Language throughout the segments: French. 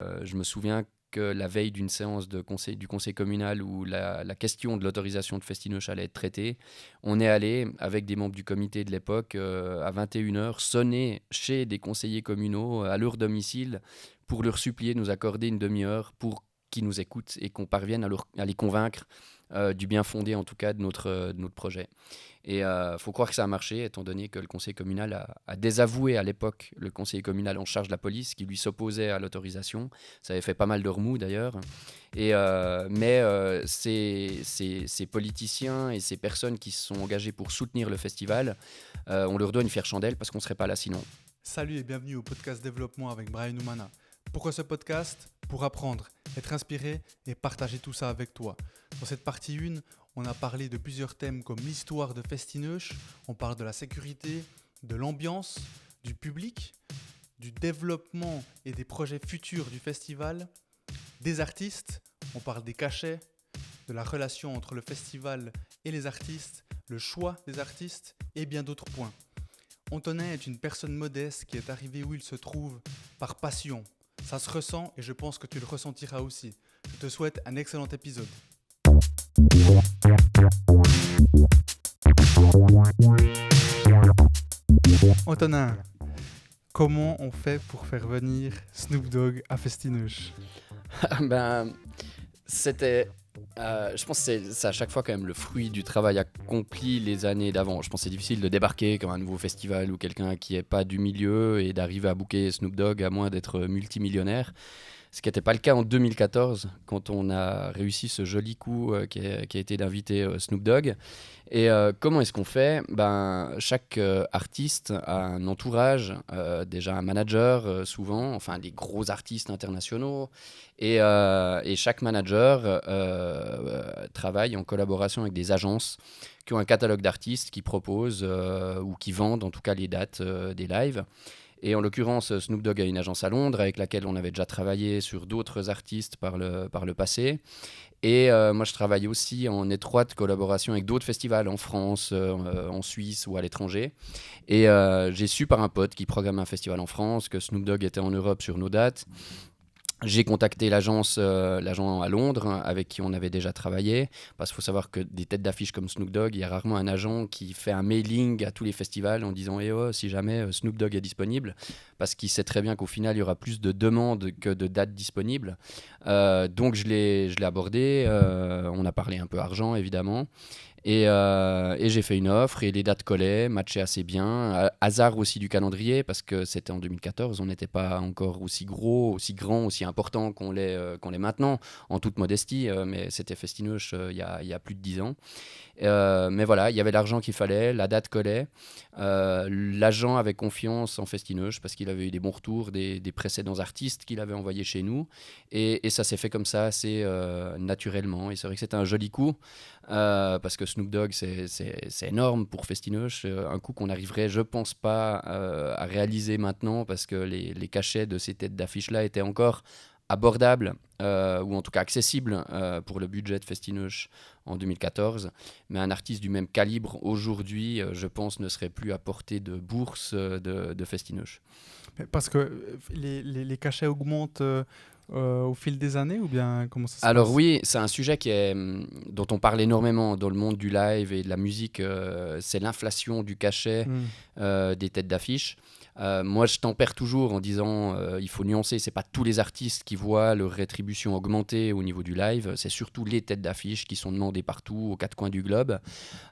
Je me souviens que la veille d'une séance du conseil communal où la question de l'autorisation de Festinoche allait être traitée, on est allé, avec des membres du comité de l'époque, à 21h, sonner chez des conseillers communaux à leur domicile pour leur supplier de nous accorder une demi-heure pour qu'ils nous écoutent et qu'on parvienne à les convaincre du bien fondé, en tout cas, de notre projet. Et faut croire que ça a marché, étant donné que le conseil communal a désavoué à l'époque le conseiller communal en charge de la police, qui lui s'opposait à l'autorisation. Ça avait fait pas mal de remous d'ailleurs. Mais ces politiciens et ces personnes qui se sont engagées pour soutenir le festival, on leur doit une fière chandelle parce qu'on ne serait pas là sinon. Salut et bienvenue au podcast Développement avec Brian Oumana. Pourquoi ce podcast ? Pour apprendre, être inspiré et partager tout ça avec toi. Dans cette partie 1, on a parlé de plusieurs thèmes comme l'histoire de Festinoche, on parle de la sécurité, de l'ambiance, du public, du développement et des projets futurs du festival, des artistes, on parle des cachets, de la relation entre le festival et les artistes, le choix des artistes et bien d'autres points. Antonin est une personne modeste qui est arrivée où il se trouve par passion. Ça se ressent et je pense que tu le ressentiras aussi. Je te souhaite un excellent épisode. Antonin, comment on fait pour faire venir Snoop Dogg à Festinoche ? Ben, c'était... je pense que c'est à chaque fois quand même le fruit du travail accompli les années d'avant. Je pense que c'est difficile de débarquer comme un nouveau festival ou quelqu'un qui n'est pas du milieu et d'arriver à booker Snoop Dogg à moins d'être multimillionnaire. Ce qui n'était pas le cas en 2014, quand on a réussi ce joli coup qui a été d'inviter Snoop Dogg. Et comment est-ce qu'on fait ? Chaque artiste a un entourage, déjà un manager souvent, enfin des gros artistes internationaux. Et chaque manager travaille en collaboration avec des agences qui ont un catalogue d'artistes qui proposent ou qui vendent en tout cas les dates des lives. Et en l'occurrence, Snoop Dogg a une agence à Londres avec laquelle on avait déjà travaillé sur d'autres artistes par le passé. Et moi, je travaille aussi en étroite collaboration avec d'autres festivals en France, en Suisse ou à l'étranger. Et j'ai su par un pote qui programme un festival en France que Snoop Dogg était en Europe sur nos dates. J'ai contacté l'agent à Londres avec qui on avait déjà travaillé, parce qu'il faut savoir que des têtes d'affiche comme Snoop Dogg, il y a rarement un agent qui fait un mailing à tous les festivals en disant si jamais Snoop Dogg est disponible, parce qu'il sait très bien qu'au final il y aura plus de demandes que de dates disponibles. Donc je l'ai abordé, on a parlé un peu argent évidemment. Et j'ai fait une offre et les dates collaient, matchaient assez bien. Hasard aussi du calendrier parce que c'était en 2014, on n'était pas encore aussi gros, aussi grand, aussi important qu'on l'est maintenant, en toute modestie, mais c'était Festinoche il y a plus de 10 ans. Mais voilà, il y avait l'argent qu'il fallait, la date collait. L'agent avait confiance en Festinoche parce qu'il avait eu des bons retours des précédents artistes qu'il avait envoyés chez nous. Et ça s'est fait comme ça assez naturellement. Et c'est vrai que c'était un joli coup parce que Snoop Dogg, c'est énorme pour Festinoche. Un coup qu'on n'arriverait, je pense pas, à réaliser maintenant parce que les cachets de ces têtes d'affiche-là étaient encore abordable ou en tout cas accessible pour le budget de Festinoche en 2014, mais un artiste du même calibre aujourd'hui, je pense, ne serait plus à portée de bourse de Festinoche. Parce que les cachets augmentent au fil des années ou bien comment ça se passe ? Alors oui, c'est un sujet dont on parle énormément dans le monde du live et de la musique, c'est l'inflation du cachet des têtes d'affiche. Moi, je tempère toujours en disant il faut nuancer, c'est pas tous les artistes qui voient leur rétribution augmenter au niveau du live, c'est surtout les têtes d'affiche qui sont demandées partout, aux quatre coins du globe.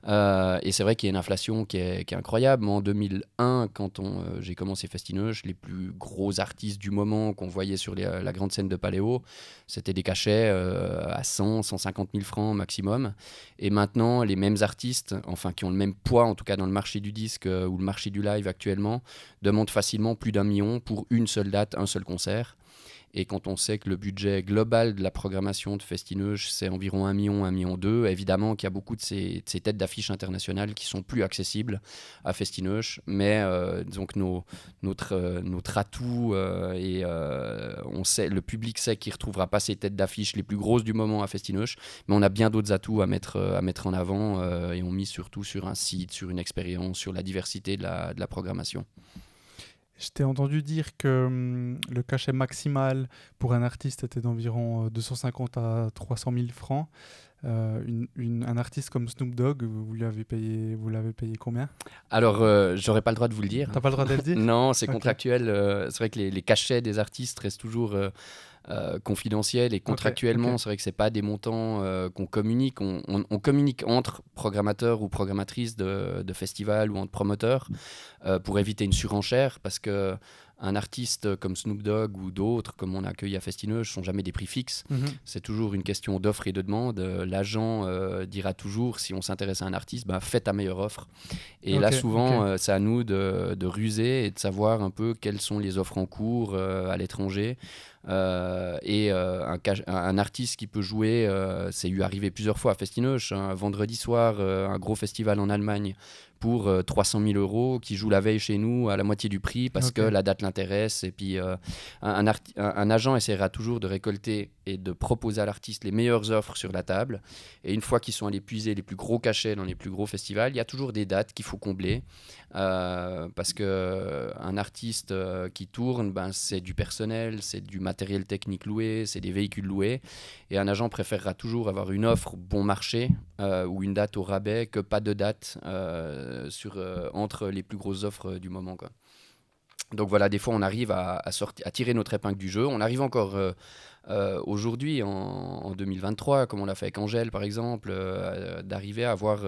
Et c'est vrai qu'il y a une inflation qui est incroyable. Moi, en 2001, quand j'ai commencé Festinoche, les plus gros artistes du moment qu'on voyait sur la grande scène de Paléo, c'était des cachets à 100, 150 000 francs maximum. Et maintenant, les mêmes artistes, enfin qui ont le même poids, en tout cas dans le marché du disque ou le marché du live actuellement, demandent facilement plus d'1 million pour une seule date, un seul concert. Et quand on sait que le budget global de la programmation de Festinoche, c'est environ 1 million, 1,2 million, évidemment qu'il y a beaucoup de ces têtes d'affiches internationales qui sont plus accessibles à Festinoche. Mais donc notre atout, on sait, le public sait qu'il ne retrouvera pas ces têtes d'affiches les plus grosses du moment à Festinoche, mais on a bien d'autres atouts à mettre en avant et on mise surtout sur un site, sur une expérience, sur la diversité de la programmation. Je t'ai entendu dire que le cachet maximal pour un artiste était d'environ 250 à 300 000 francs. Un artiste comme Snoop Dogg, vous l'avez payé combien? Alors, j'aurais pas le droit de vous le dire. T'as pas le droit de le dire? Non, c'est Ok. contractuel. C'est vrai que les cachets des artistes restent toujours confidentiels et contractuellement, ok. c'est vrai que c'est pas des montants qu'on communique. On communique entre programmateurs ou programmatrices de festivals ou entre promoteurs pour éviter une surenchère parce que un artiste comme Snoop Dogg ou d'autres, comme on a accueilli à Festineuge, ne sont jamais des prix fixes. Mhm. C'est toujours une question d'offre et de demande. L'agent dira toujours, si on s'intéresse à un artiste, ben, fais ta meilleure offre. Et là, Ok, souvent, ok. c'est à nous de ruser et de savoir un peu quelles sont les offres en cours à l'étranger. Un artiste qui peut jouer, c'est lui arrivé plusieurs fois à Festineuge, un vendredi soir, un gros festival en Allemagne pour 300 000 euros, qui joue la veille chez nous à la moitié du prix parce que Ok. la date l'intéresse. Et puis, un agent essaiera toujours de récolter et de proposer à l'artiste les meilleures offres sur la table. Et une fois qu'ils sont allés puiser les plus gros cachets dans les plus gros festivals, il y a toujours des dates qu'il faut combler. Parce qu'un artiste qui tourne, ben, c'est du personnel, c'est du matériel technique loué, c'est des véhicules loués. Et un agent préférera toujours avoir une offre bon marché ou une date au rabais que pas de date entre les plus grosses offres du moment, quoi. Donc voilà, des fois on arrive à tirer notre épingle du jeu. On arrive encore aujourd'hui, en 2023, comme on l'a fait avec Angèle par exemple, d'arriver à avoir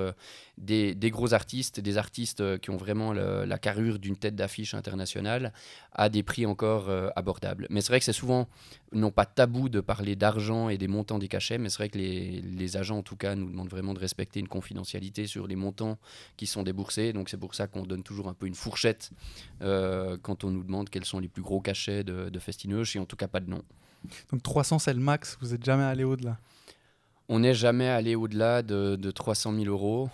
des gros artistes, des artistes qui ont vraiment la carrure d'une tête d'affiche internationale à des prix encore abordables. Mais c'est vrai que c'est souvent, non pas tabou de parler d'argent et des montants des cachets, mais c'est vrai que les agents en tout cas nous demandent vraiment de respecter une confidentialité sur les montants qui sont déboursés. Donc c'est pour ça qu'on donne toujours un peu une fourchette quand on nous demande quels sont les plus gros cachets de Festineuge, et en tout cas pas de nom. Donc 300, c'est le max. Vous êtes jamais allé au-delà? On n'est jamais allé au-delà de 300 000 euros.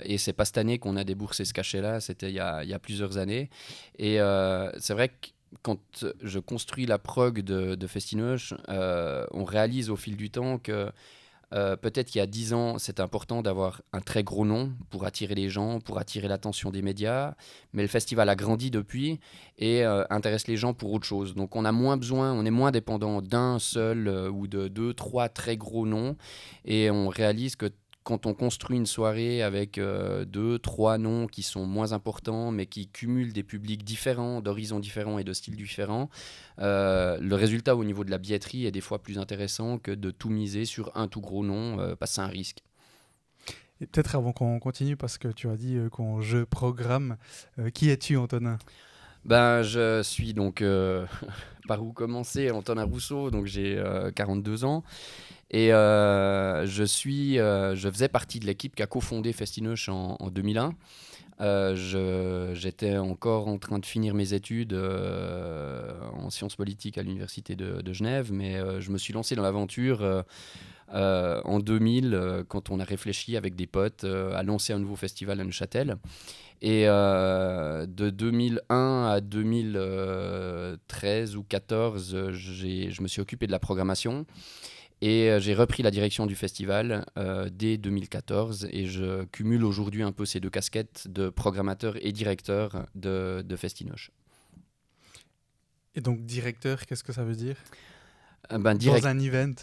Et c'est pas cette année qu'on a déboursé ce cachet-là, c'était il y a plusieurs années. Et c'est vrai que quand je construis la prog de Festineuge, on réalise au fil du temps que peut-être qu'il y a 10 ans, c'était important d'avoir un très gros nom pour attirer les gens, pour attirer l'attention des médias. Mais le festival a grandi depuis et intéresse les gens pour autre chose. Donc on a moins besoin, on est moins dépendant d'un seul ou de deux, trois très gros noms. Et on réalise que quand on construit une soirée avec deux, trois noms qui sont moins importants, mais qui cumulent des publics différents, d'horizons différents et de styles différents, le résultat au niveau de la billetterie est des fois plus intéressant que de tout miser sur un tout gros nom, parce que c'est un risque. Et peut-être avant qu'on continue, parce que tu as dit qu'on je programme, qui es-tu, Antonin? Ben, je suis donc, par où commencer, Antonin Rousseau, donc j'ai 42 ans. Et je faisais partie de l'équipe qui a cofondé Festineuch en 2001. J'étais encore en train de finir mes études en sciences politiques à l'université de Genève, mais je me suis lancé dans l'aventure en 2000 quand on a réfléchi avec des potes à lancer un nouveau festival à Neuchâtel. Et de 2001 à 2013 ou 2014, je me suis occupé de la programmation. Et j'ai repris la direction du festival dès 2014 et je cumule aujourd'hui un peu ces deux casquettes de programmateur et directeur de Festineuch. Et donc directeur, qu'est-ce que ça veut dire Ben, dans un event?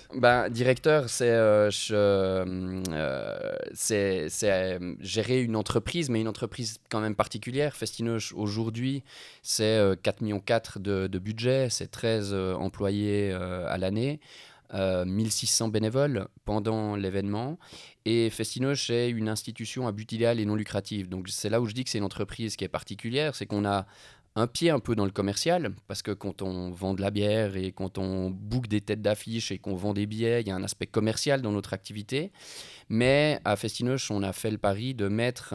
directeur, c'est gérer une entreprise, mais une entreprise quand même particulière. Festineuch, aujourd'hui, c'est 4,4 millions de budget, c'est 13 employés à l'année. 1600 bénévoles pendant l'événement. Et Festineuch est une institution à but idéal et non lucratif. Donc c'est là où je dis que c'est une entreprise qui est particulière, c'est qu'on a un pied un peu dans le commercial, parce que quand on vend de la bière et quand on book des têtes d'affiche et qu'on vend des billets, il y a un aspect commercial dans notre activité. Mais à Festineuch, on a fait le pari de mettre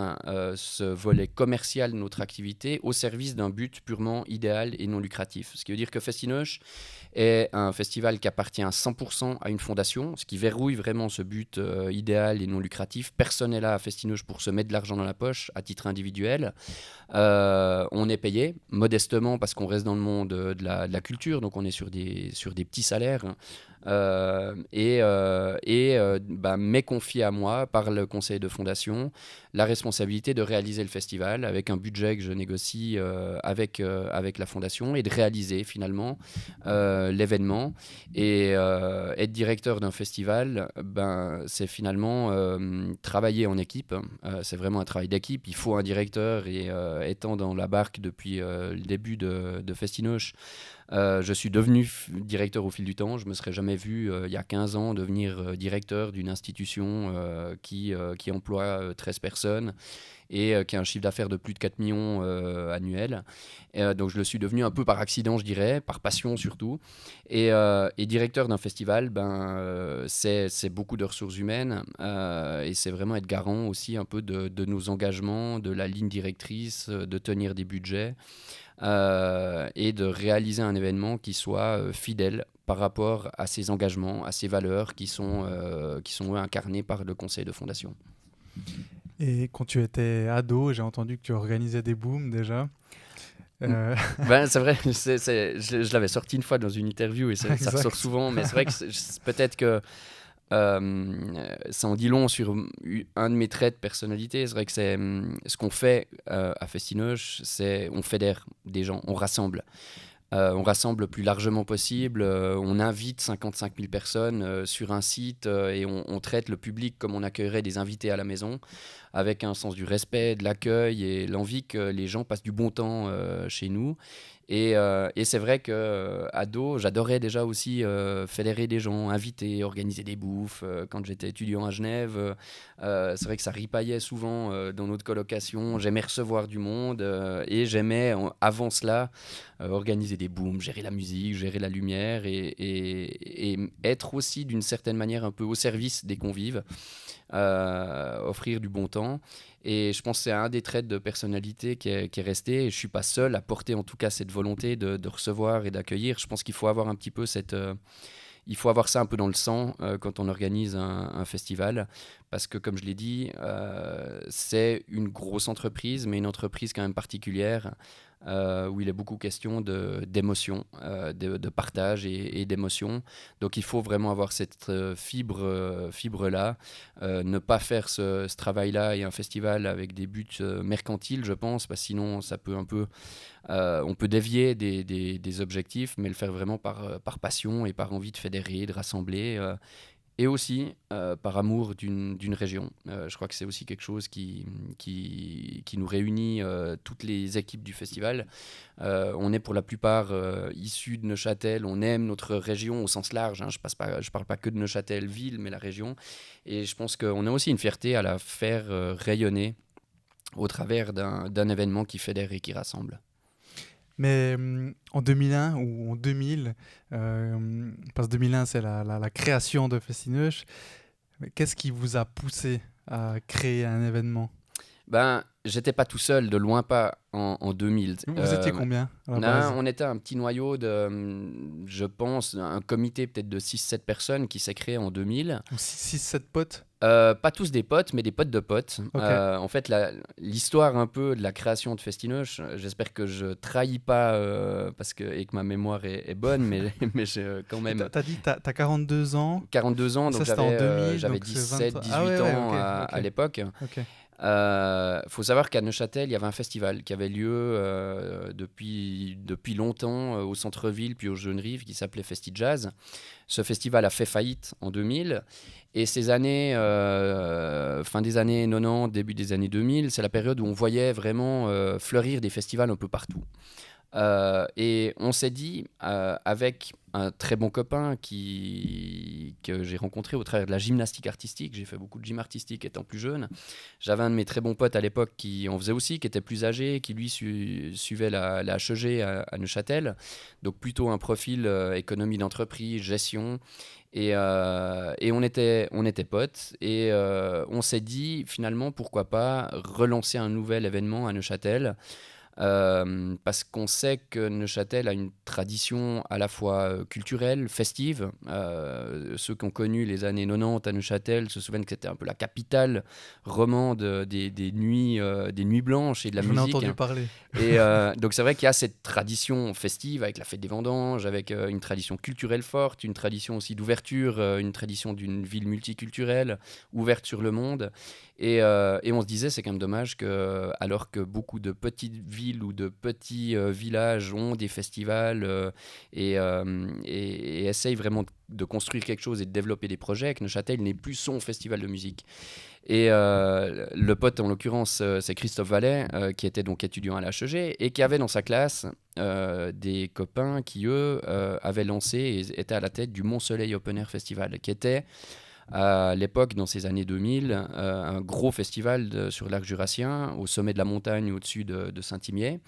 ce volet commercial de notre activité au service d'un but purement idéal et non lucratif. Ce qui veut dire que Festineuch est un festival qui appartient à 100% à une fondation, ce qui verrouille vraiment ce but idéal et non lucratif. Personne n'est là à Festineuch pour se mettre de l'argent dans la poche à titre individuel. On est payé modestement parce qu'on reste dans le monde de la culture, donc on est sur des petits salaires. M'est confié à moi par le conseil de fondation la responsabilité de réaliser le festival avec un budget que je négocie avec la fondation et de réaliser finalement l'événement. Et être directeur d'un festival, c'est finalement travailler en équipe. C'est vraiment un travail d'équipe. Il faut un directeur et étant dans la barque depuis le début de Festinoche, je suis devenu directeur au fil du temps. Je ne me serais jamais vu, il y a 15 ans, devenir directeur d'une institution qui emploie 13 personnes et qui a un chiffre d'affaires de plus de 4 millions annuels. Donc je le suis devenu un peu par accident, je dirais, par passion surtout. Et directeur d'un festival, c'est beaucoup de ressources humaines et c'est vraiment être garant aussi un peu de nos engagements, de la ligne directrice, de tenir des budgets. Et de réaliser un événement qui soit fidèle par rapport à ses engagements, à ses valeurs qui sont incarnées par le conseil de fondation. Et quand tu étais ado, j'ai entendu que tu organisais des booms déjà. C'est vrai, je l'avais sorti une fois dans une interview et ça ressort souvent, mais c'est vrai que peut-être que ça en dit long sur un de mes traits de personnalité. C'est vrai que c'est ce qu'on fait à Festinoche, c'est on fédère des gens, on rassemble. On rassemble le plus largement possible, on invite 55 000 personnes sur un site et on traite le public comme on accueillerait des invités à la maison, avec un sens du respect, de l'accueil et l'envie que les gens passent du bon temps chez nous. Et c'est vrai qu'ado, j'adorais déjà aussi fédérer des gens, inviter, organiser des bouffes. Quand j'étais étudiant à Genève, c'est vrai que ça ripaillait souvent dans notre colocation. J'aimais recevoir du monde et j'aimais, avant cela, organiser des booms, gérer la musique, gérer la lumière et être aussi d'une certaine manière un peu au service des convives. Offrir du bon temps. Et je pense que c'est un des traits de personnalité qui est resté. Et je ne suis pas seul à porter en tout cas cette volonté de recevoir et d'accueillir. Je pense qu'il faut avoir un petit peu il faut avoir ça un peu dans le sang quand on organise un festival. Parce que comme je l'ai dit, c'est une grosse entreprise, mais une entreprise quand même particulière. Où il est beaucoup question d'émotion, de partage et d'émotion. Donc il faut vraiment avoir cette fibre-là, ne pas faire ce travail-là et un festival avec des buts mercantiles, je pense, parce que sinon ça peut un peu, on peut dévier des objectifs, mais le faire vraiment par passion et par envie de fédérer, de rassembler. Et aussi par amour d'une région. Je crois que c'est aussi quelque chose qui nous réunit, toutes les équipes du festival. On est pour la plupart issus de Neuchâtel, on aime notre région au sens large. Je parle pas que de Neuchâtel, ville, mais la région. Et je pense qu'on a aussi une fierté à la faire rayonner au travers d'un événement qui fédère et qui rassemble. Mais en 2001 ou en 2000, parce que 2001 c'est la création de Festinoche, qu'est-ce qui vous a poussé à créer un événement ? J'étais pas tout seul, de loin pas, en 2000. Vous étiez combien à la base ? On était un petit noyau de, je pense, un comité peut-être de 6-7 personnes qui s'est créé en 2000. 6-7 potes ? Pas tous des potes, mais des potes de potes. Okay. En fait, l'histoire un peu de la création de Festinoche, j'espère que je trahis pas et que ma mémoire est bonne, mais quand même... T'as dit, t'as 42 ans ? 42 ans, donc j'avais 17-18 ans à l'époque. Okay. Faut savoir qu'à Neuchâtel, il y avait un festival qui avait lieu depuis longtemps au centre-ville puis aux Jeunes-Rives qui s'appelait Festi-Jazz. Ce festival a fait faillite en 2000 et ces années, fin des années 90, début des années 2000, c'est la période où on voyait vraiment fleurir des festivals un peu partout. Et on s'est dit, avec un très bon copain que j'ai rencontré au travers de la gymnastique artistique, j'ai fait beaucoup de gym artistique étant plus jeune, j'avais un de mes très bons potes à l'époque qui en faisait aussi, qui était plus âgé, qui lui suivait la HEG à Neuchâtel, donc plutôt un profil économie d'entreprise, gestion, et on était potes, et on s'est dit finalement pourquoi pas relancer un nouvel événement à Neuchâtel. parce qu'on sait que Neuchâtel a une tradition à la fois culturelle, festive. Ceux qui ont connu les années 90 à Neuchâtel se souviennent que c'était un peu la capitale romande des nuits blanches et de la J'en ai musique. entendu parler. Et donc c'est vrai qu'il y a cette tradition festive avec la fête des vendanges, avec une tradition culturelle forte, une tradition aussi d'ouverture, une tradition d'une ville multiculturelle, ouverte sur le monde. Et on se disait, c'est quand même dommage que, alors que beaucoup de petites villes ou de petits villages ont des festivals et essayent vraiment de construire quelque chose et de développer des projets, que Neuchâtel n'est plus son festival de musique. Et le pote, en l'occurrence, c'est Christophe Vallet, qui était donc étudiant à l'HEG et qui avait dans sa classe des copains qui, eux, avaient lancé et étaient à la tête du Mont-Soleil Open Air Festival, qui était à l'époque, dans ces années 2000, un gros festival sur l'arc jurassien, au sommet de la montagne au-dessus de Saint-Imier,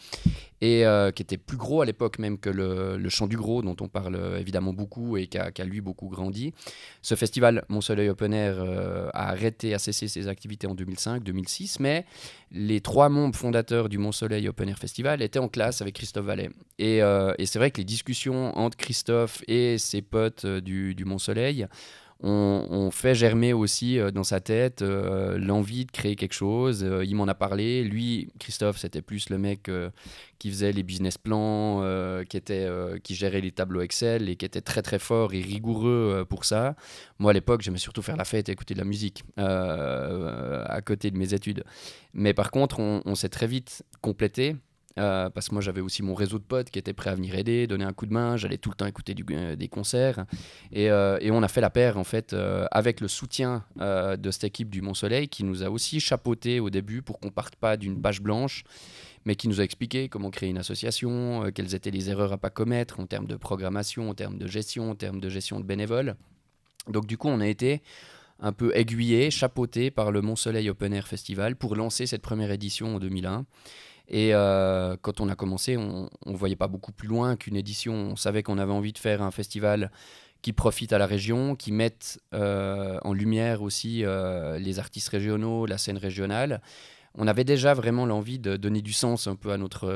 et qui était plus gros à l'époque même que le Chant du Gros, dont on parle évidemment beaucoup et qui a lui beaucoup grandi. Ce festival, Mont-Soleil Open Air, a cessé ses activités en 2005-2006, mais les 3 membres fondateurs du Mont-Soleil Open Air Festival étaient en classe avec Christophe Vallet. Et c'est vrai que les discussions entre Christophe et ses potes du Mont-Soleil on fait germer aussi dans sa tête l'envie de créer quelque chose. Il m'en a parlé. Lui, Christophe, c'était plus le mec qui faisait les business plans, qui gérait les tableaux Excel et qui était très très fort et rigoureux pour ça. Moi, à l'époque, j'aimais surtout faire la fête et écouter de la musique à côté de mes études. Mais par contre, on s'est très vite complété. Parce que moi j'avais aussi mon réseau de potes qui étaient prêts à venir aider, donner un coup de main, j'allais tout le temps écouter des concerts et on a fait la paire en fait avec le soutien de cette équipe du Mont-Soleil qui nous a aussi chapeauté au début pour qu'on parte pas d'une page blanche mais qui nous a expliqué comment créer une association, quelles étaient les erreurs à pas commettre en termes de programmation, en termes de gestion, en termes de gestion de bénévoles. Donc du coup on a été un peu aiguillé, chapeauté par le Mont-Soleil Open Air Festival pour lancer cette première édition en 2001. Et quand on a commencé, on ne voyait pas beaucoup plus loin qu'une édition. On savait qu'on avait envie de faire un festival qui profite à la région, qui mette en lumière aussi les artistes régionaux, la scène régionale. On avait déjà vraiment l'envie de donner du sens un peu à notre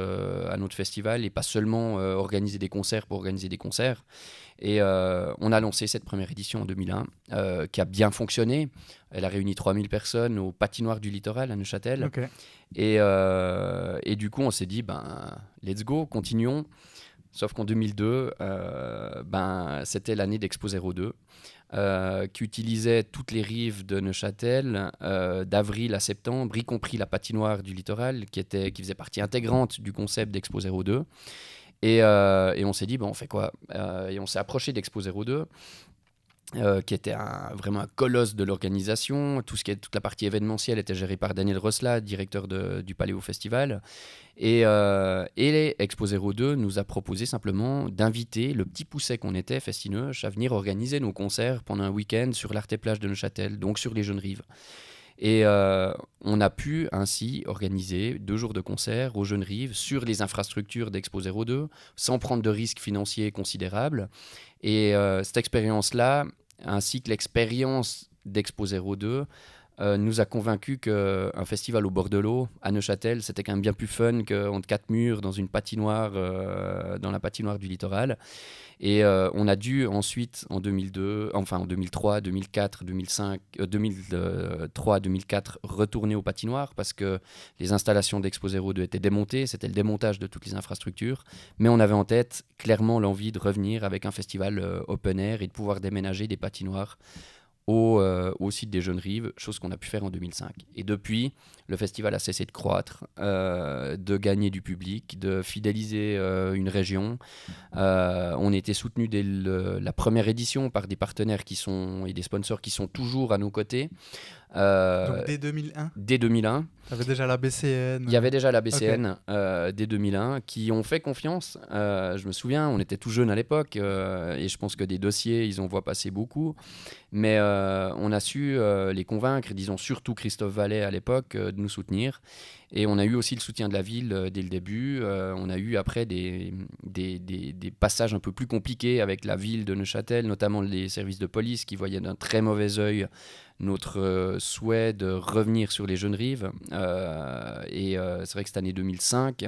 festival et pas seulement organiser des concerts pour organiser des concerts. Et on a lancé cette première édition en 2001 qui a bien fonctionné. Elle a réuni 3000 personnes au patinoire du littoral à Neuchâtel. Ok. Et du coup, on s'est dit, let's go, continuons. Sauf qu'en 2002, c'était l'année d'Expo 02, qui utilisait toutes les rives de Neuchâtel, d'avril à septembre, y compris la patinoire du littoral, qui faisait partie intégrante du concept d'Expo 02. Et on s'est dit, on fait quoi et on s'est approché d'Expo 02, qui était vraiment un colosse de l'organisation. Toute la partie événementielle était gérée par Daniel Rosla, directeur du Paléo Festival. Et Expo 02 nous a proposé simplement d'inviter le petit pousset qu'on était, Festineuch, à venir organiser nos concerts pendant un week-end sur l'Arte et Plage de Neuchâtel, donc sur les Jeunes Rives. Et on a pu ainsi organiser 2 jours de concert aux Jeunes Rives sur les infrastructures d'Expo 02 sans prendre de risques financiers considérables. Et cette expérience-là, ainsi que l'expérience d'Expo 02, nous a convaincus qu'un festival au bord de l'eau, à Neuchâtel, c'était quand même bien plus fun qu'entre 4 murs dans une patinoire, dans la patinoire du littoral. Et on a dû ensuite, en 2003, 2004, 2005, 2003, 2004, retourner aux patinoires parce que les installations d'Expo 02 étaient démontées, c'était le démontage de toutes les infrastructures. Mais on avait en tête clairement l'envie de revenir avec un festival open air et de pouvoir déménager des patinoires au site des Jeunes Rives, chose qu'on a pu faire en 2005. Et depuis, le festival a cessé de croître, de gagner du public, de fidéliser une région. On a été soutenu dès la première édition par des partenaires et des sponsors qui sont toujours à nos côtés. Donc dès 2001 Dès 2001. Il y avait déjà la BCN. Il y avait déjà la BCN dès 2001 qui ont fait confiance. Je me souviens, on était tout jeunes à l'époque et je pense que des dossiers, ils en voient passer beaucoup. Mais on a su les convaincre, disons surtout Christophe Vallet à l'époque, de nous soutenir. Et on a eu aussi le soutien de la ville dès le début. On a eu après des passages un peu plus compliqués avec la ville de Neuchâtel, notamment les services de police qui voyaient d'un très mauvais œil notre souhait de revenir sur les Jeunes Rives. C'est vrai que cette année 2005,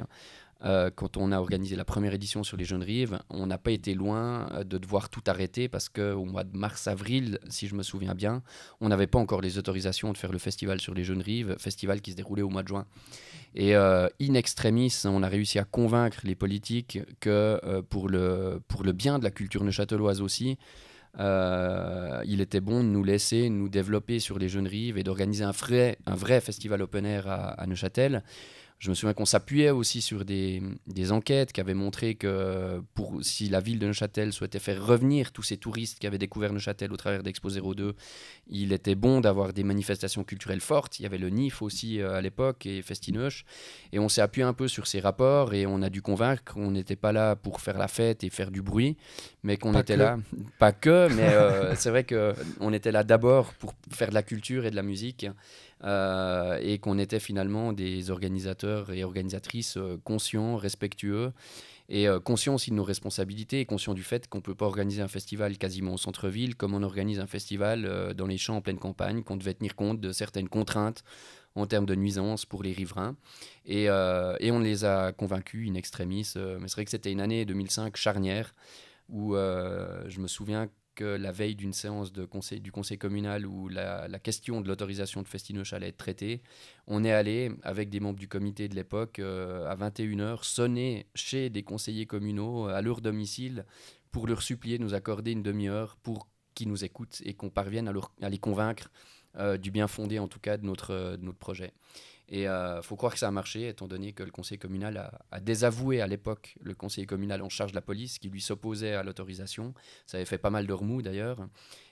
quand on a organisé la première édition sur les Jeunes Rives, on n'a pas été loin de devoir tout arrêter parce qu'au mois de mars-avril, si je me souviens bien, on n'avait pas encore les autorisations de faire le festival sur les Jeunes Rives, festival qui se déroulait au mois de juin. Et in extremis, on a réussi à convaincre les politiques que pour le bien de la culture neuchâteloise aussi, il était bon de nous laisser nous développer sur les Jeunes Rives et d'organiser un vrai festival open air à Neuchâtel. Je me souviens qu'on s'appuyait aussi sur des enquêtes qui avaient montré que si la ville de Neuchâtel souhaitait faire revenir tous ces touristes qui avaient découvert Neuchâtel au travers d'Expo 02, il était bon d'avoir des manifestations culturelles fortes. Il y avait le NIF aussi à l'époque et Festinoche. Et on s'est appuyé un peu sur ces rapports et on a dû convaincre qu'on n'était pas là pour faire la fête et faire du bruit, mais qu'on était là, pas que, mais c'est vrai qu'on était là d'abord pour faire de la culture et de la musique. Et qu'on était finalement des organisateurs et organisatrices conscients, respectueux et conscients aussi de nos responsabilités et conscients du fait qu'on ne peut pas organiser un festival quasiment au centre-ville comme on organise un festival dans les champs en pleine campagne, qu'on devait tenir compte de certaines contraintes en termes de nuisances pour les riverains. Et on les a convaincus in extremis. Mais c'est vrai que c'était une année 2005 charnière où je me souviens que la veille d'une séance du conseil communal où la question de l'autorisation de Festinoche allait être traitée, on est allé, avec des membres du comité de l'époque, à 21h, sonner chez des conseillers communaux à leur domicile pour leur supplier de nous accorder une demi-heure pour qu'ils nous écoutent et qu'on parvienne à les convaincre du bien fondé, en tout cas, de notre projet. Et faut croire que ça a marché, étant donné que le conseil communal a désavoué à l'époque le conseiller communal en charge de la police, qui lui s'opposait à l'autorisation. Ça avait fait pas mal de remous d'ailleurs.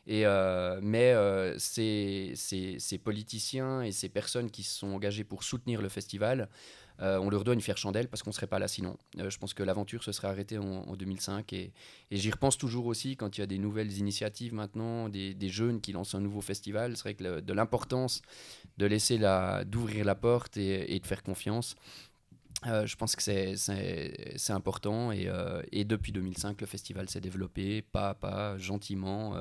Mais ces politiciens et ces personnes qui se sont engagées pour soutenir le festival, on leur doit une fière chandelle parce qu'on ne serait pas là sinon. Je pense que l'aventure se serait arrêtée en 2005 et j'y repense toujours aussi quand il y a des nouvelles initiatives maintenant, des jeunes qui lancent un nouveau festival. C'est vrai que de l'importance d'ouvrir la porte et de faire confiance. Je pense que c'est important et depuis 2005, le festival s'est développé pas à pas, gentiment,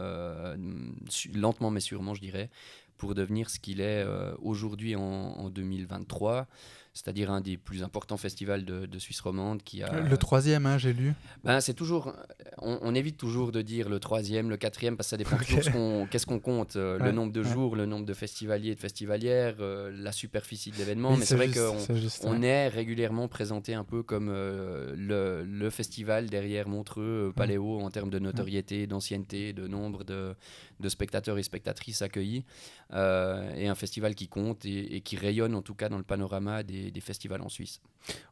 lentement mais sûrement, je dirais, pour devenir ce qu'il est aujourd'hui en 2023, c'est-à-dire un des plus importants festivals de Suisse romande qui a... Le troisième, hein, j'ai lu. Ben, c'est toujours... On évite toujours de dire le troisième, le quatrième, parce que ça dépend toujours qu'est-ce qu'on compte. Le nombre de jours, le nombre de festivaliers et de festivalières, la superficie de l'événement. Oui, mais c'est vrai qu'on est régulièrement présenté un peu comme le festival derrière Montreux, Paléo, en termes de notoriété, d'ancienneté, de nombre de spectateurs et spectatrices accueillis. Et un festival qui compte et qui rayonne en tout cas dans le panorama des festivals en Suisse.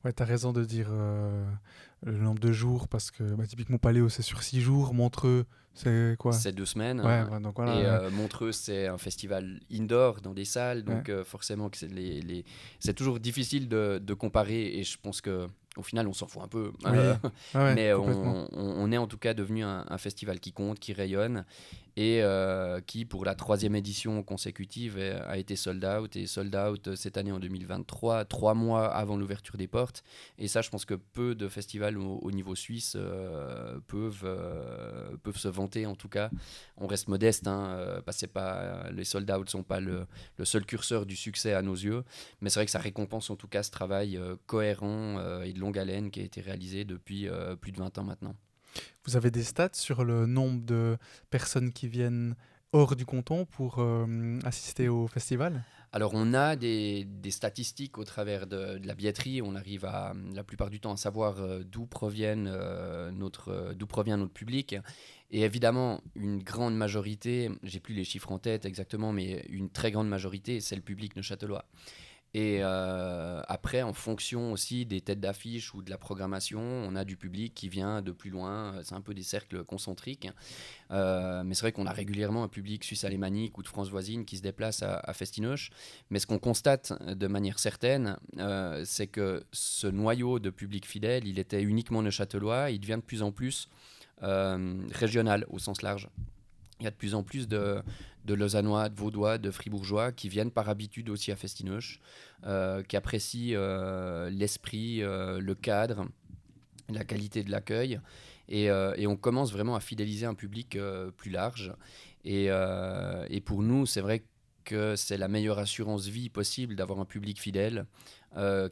Ouais, tu as raison de dire le nombre de jours parce que typiquement Paléo c'est sur 6 jours, Montreux c'est quoi? C'est 2 semaines. Ouais, donc voilà, et Montreux c'est un festival indoor dans des salles, donc forcément que c'est toujours difficile de comparer et je pense que au final, on s'en fout un peu. Mais on est en tout cas devenu un festival qui compte, qui rayonne et qui, pour la 3e édition consécutive, a été sold out. Et sold out cette année en 2023, 3 mois avant l'ouverture des portes. Et ça, je pense que peu de festivals au niveau suisse peuvent se vanter, en tout cas. On reste modeste, parce que les sold out ne sont pas le seul curseur du succès à nos yeux. Mais c'est vrai que ça récompense en tout cas ce travail cohérent et de longue haleine qui a été réalisé depuis plus de 20 ans maintenant. Vous avez des stats sur le nombre de personnes qui viennent hors du canton pour assister au festival ? Alors on a des statistiques au travers de la billetterie, on arrive la plupart du temps à savoir d'où provient notre public. Et évidemment, une grande majorité, j'ai plus les chiffres en tête exactement, mais une très grande majorité, c'est le public neuchâtelois. Et après, en fonction aussi des têtes d'affiche ou de la programmation, on a du public qui vient de plus loin. C'est un peu des cercles concentriques. Mais c'est vrai qu'on a régulièrement un public suisse alémanique ou de France voisine qui se déplace à Festinoche. Mais ce qu'on constate de manière certaine, c'est que ce noyau de public fidèle, il était uniquement neuchâtelois. Il devient de plus en plus régional au sens large. Il y a de plus en plus de Lausannois, de Vaudois, de Fribourgeois qui viennent par habitude aussi à Festinoche, qui apprécient l'esprit, le cadre, la qualité de l'accueil. Et on commence vraiment à fidéliser un public plus large. Et pour nous, c'est vrai que c'est la meilleure assurance vie possible d'avoir un public fidèle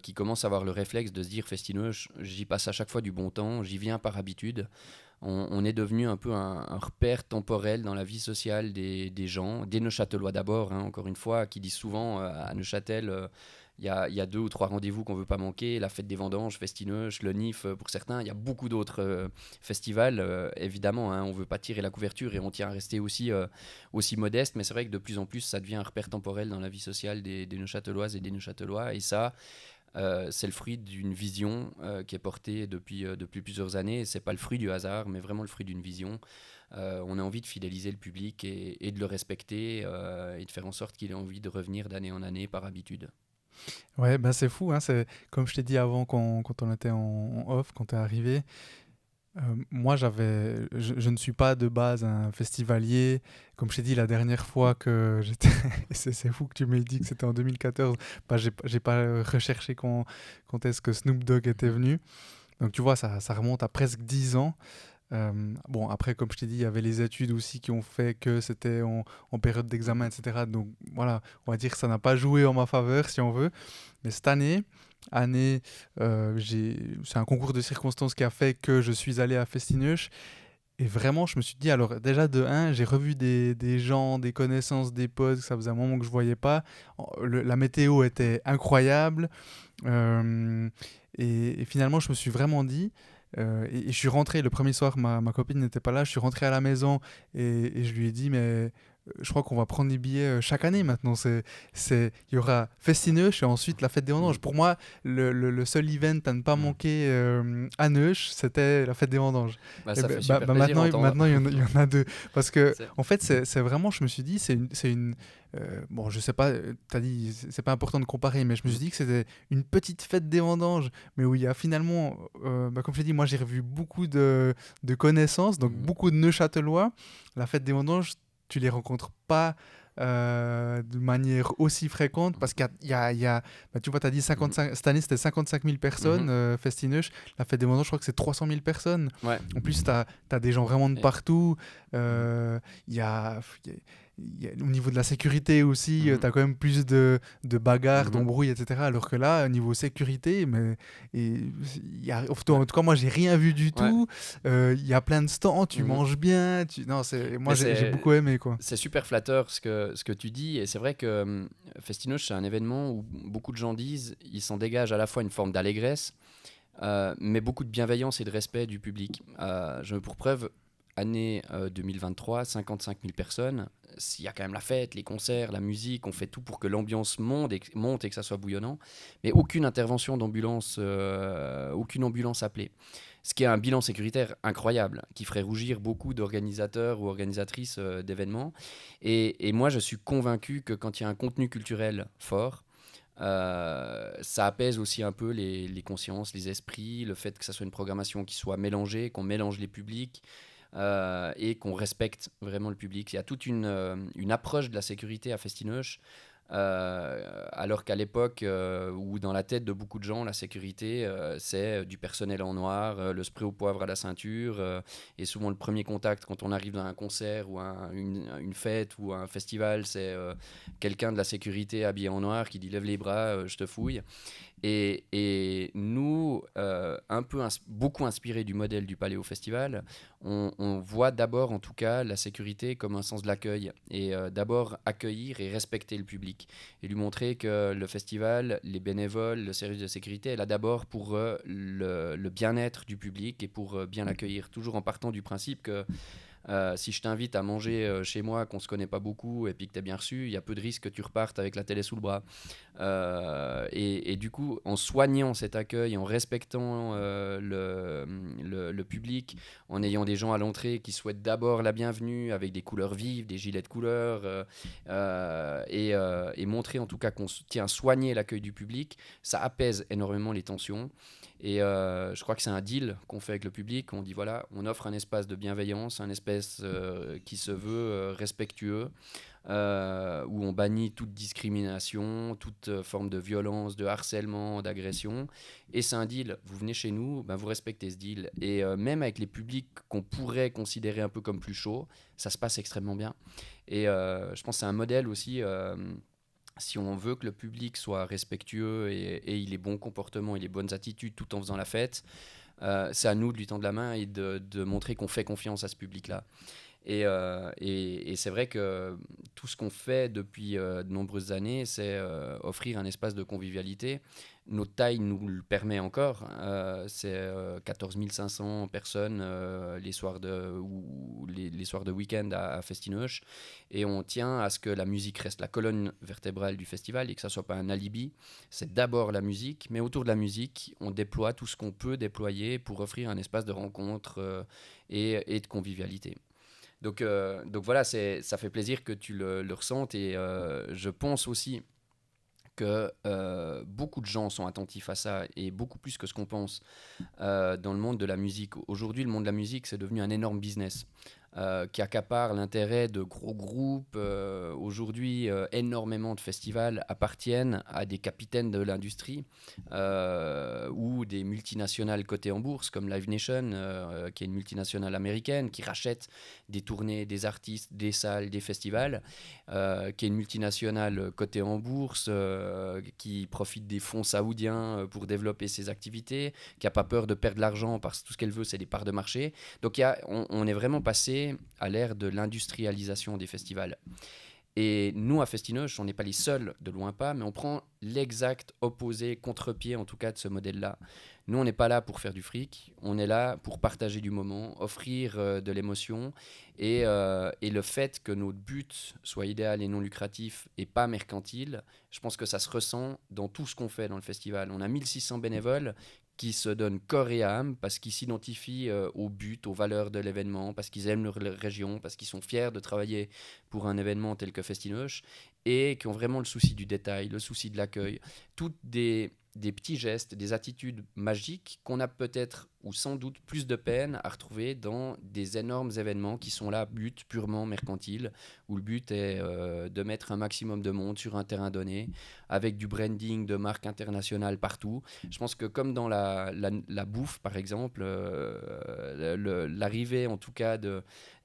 qui commencent à avoir le réflexe de se dire Festinoche, j'y passe à chaque fois du bon temps, j'y viens par habitude. On est devenu un peu un repère temporel dans la vie sociale des gens, des Neuchâtelois d'abord, hein, encore une fois, qui disent souvent à Neuchâtel, il y a 2 ou 3 rendez-vous qu'on ne veut pas manquer, la fête des vendanges, Festinoche, le NIF pour certains, il y a beaucoup d'autres festivals, évidemment, hein, on ne veut pas tirer la couverture et on tient à rester aussi modeste, mais c'est vrai que de plus en plus ça devient un repère temporel dans la vie sociale des Neuchâteloises et des Neuchâtelois, et ça, c'est le fruit d'une vision qui est portée depuis plusieurs années. C'est pas le fruit du hasard, mais vraiment le fruit d'une vision. On a envie de fidéliser le public et de le respecter et de faire en sorte qu'il ait envie de revenir d'année en année par habitude. Ouais, bah c'est fou, hein, c'est comme je t'ai dit avant quand on était en off, quand t'es arrivé. Moi, je ne suis pas de base un festivalier. Comme je t'ai dit la dernière fois que j'étais, c'est fou que tu m'aies dit que c'était en 2014. Bah, j'ai pas recherché quand est-ce que Snoop Dogg était venu. Donc tu vois, ça remonte à presque 10 ans. Bon, après, comme je t'ai dit, il y avait les études aussi qui ont fait que c'était en période d'examen, etc. Donc voilà, on va dire que ça n'a pas joué en ma faveur, si on veut. Mais cette année c'est un concours de circonstances qui a fait que je suis allé à Festineuch. Et vraiment, je me suis dit, alors déjà de un, j'ai revu des gens, des connaissances, des potes, que ça faisait un moment que je voyais pas. La météo était incroyable. Euh, et finalement, je me suis vraiment dit, et je suis rentré le premier soir, ma copine n'était pas là, je suis rentré à la maison et je lui ai dit, mais je crois qu'on va prendre des billets chaque année maintenant. Il y aura Festineuch et ensuite la fête des vendanges. Mhm. Pour moi, le seul event à ne pas Mhm. manquer à Neuch, c'était la fête des vendanges. Bah, Et ça fait super plaisir à entendre. maintenant il y en a deux. Parce que, C'est- en fait, c'est vraiment, je me suis dit, bon, je sais pas, t'as dit, c'est pas important de comparer, mais je me suis Mhm. dit que c'était une petite fête des vendanges, mais où il y a finalement, comme je l'ai dit, moi j'ai revu beaucoup de connaissances, donc Mhm. beaucoup de Neuchâtelois. La fête des vendanges, tu les rencontres pas de manière aussi fréquente parce bah, tu vois, tu as dit Mhm. 55, cette année c'était 55 000 personnes, Mhm. Festineuch. La fête des vendanges, je crois que c'est 300 000 personnes. Ouais. En plus, tu as des gens vraiment de Et- partout. Mhm. Il y a, au niveau de la sécurité aussi, tu Mhm. as quand même plus de bagarres, Mhm. d'embrouilles, etc. Alors que là, au niveau sécurité, Ouais. en tout cas, moi, j'ai rien vu du Ouais. tout. Il y a plein de stands, tu Mhm. manges bien. Non, moi, Mais j'ai beaucoup aimé, quoi. c'est super flatteur ce que tu dis. Et c'est vrai que Festinoche, c'est un événement où beaucoup de gens disent il s'en dégage à la fois une forme d'allégresse, mais beaucoup de bienveillance et de respect du public. Je pour preuve, année 2023, 55 000 personnes. Il y a quand même la fête, les concerts, la musique. On fait tout pour que l'ambiance monte et que ça soit bouillonnant. Mais aucune intervention d'ambulance, aucune ambulance appelée. Ce qui est un bilan sécuritaire incroyable, qui ferait rougir beaucoup d'organisateurs ou organisatrices d'événements. Et moi, je suis convaincu que quand il y a un contenu culturel fort, ça apaise aussi un peu les consciences, les esprits, le fait que ça soit une programmation qui soit mélangée, qu'on mélange les publics et qu'on respecte vraiment le public. Il y a toute une approche de la sécurité à Festinoche, alors qu'à l'époque, où dans la tête de beaucoup de gens, la sécurité, c'est du personnel en noir, le spray au poivre à la ceinture, et souvent le premier contact quand on arrive dans un concert ou une fête ou un festival, c'est quelqu'un de la sécurité habillé en noir qui dit lève les bras, je te fouille. Et nous, beaucoup inspirés du modèle du Paléo Festival, on voit d'abord, en tout cas, la sécurité comme un sens de l'accueil. Et d'abord accueillir et respecter le public. Et lui montrer que le festival, les bénévoles, le service de sécurité est là d'abord pour le bien-être du public et pour bien l'accueillir. Toujours en partant du principe que si je t'invite à manger chez moi, qu'on se connaît pas beaucoup et puis que tu es bien reçu, il y a peu de risques que tu repartes avec la télé sous le bras. Et du coup, en soignant cet accueil, en respectant le public, en ayant des gens à l'entrée qui souhaitent d'abord la bienvenue avec des couleurs vives, des gilets de couleurs, et montrer en tout cas qu'on tient à soigner l'accueil du public, ça apaise énormément les tensions. Et je crois que c'est un deal qu'on fait avec le public. On dit voilà, on offre un espace de bienveillance, un espace qui se veut respectueux, où on bannit toute discrimination, toute forme de violence, de harcèlement, d'agression. Et c'est un deal. Vous venez chez nous, ben vous respectez ce deal. Et même avec les publics qu'on pourrait considérer un peu comme plus chauds, ça se passe extrêmement bien. Et je pense que c'est un modèle aussi. si on veut que le public soit respectueux et il ait bon comportement, il ait bonnes attitudes tout en faisant la fête, c'est à nous de lui tendre la main et de montrer qu'on fait confiance à ce public-là. Et c'est vrai que tout ce qu'on fait depuis de nombreuses années, c'est offrir un espace de convivialité. Notre taille nous le permet encore. C'est 14 500 personnes les soirs les soirs de week-end à Festinoche. Et on tient à ce que la musique reste la colonne vertébrale du festival et que ça ne soit pas un alibi. C'est d'abord la musique, mais autour de la musique, on déploie tout ce qu'on peut déployer pour offrir un espace de rencontre et de convivialité. Donc voilà, ça fait plaisir que tu le ressentes et je pense aussi que beaucoup de gens sont attentifs à ça et beaucoup plus que ce qu'on pense dans le monde de la musique. Aujourd'hui, le monde de la musique, c'est devenu un énorme business qui accapare l'intérêt de gros groupes. Aujourd'hui, énormément de festivals appartiennent à des capitaines de l'industrie ou des multinationales cotées en bourse, comme Live Nation, qui est une multinationale américaine, qui rachète des tournées, des artistes, des salles, des festivals, qui est une multinationale cotée en bourse, qui profite des fonds saoudiens pour développer ses activités, qui n'a pas peur de perdre de l'argent parce que tout ce qu'elle veut, c'est des parts de marché. Donc on est vraiment passé à l'ère de l'industrialisation des festivals. Et nous, à Festinoche, on n'est pas les seuls, de loin pas, mais on prend l'exact opposé, contre-pied en tout cas de ce modèle-là. Nous, on n'est pas là pour faire du fric, on est là pour partager du moment, offrir de l'émotion, et le fait que notre but soit idéal et non lucratif et pas mercantile, je pense que ça se ressent dans tout ce qu'on fait dans le festival. On a 1600 bénévoles qui se donnent corps et âme parce qu'ils s'identifient au but, aux valeurs de l'événement, parce qu'ils aiment leur région, parce qu'ils sont fiers de travailler pour un événement tel que Festinoche et qui ont vraiment le souci du détail, le souci de l'accueil. Toutes des petits gestes, des attitudes magiques qu'on a peut-être ou sans doute plus de peine à retrouver dans des énormes événements qui sont là, but purement mercantile, où le but est de mettre un maximum de monde sur un terrain donné, avec du branding de marques internationales partout. Je pense que comme dans la bouffe, par exemple, l'arrivée en tout cas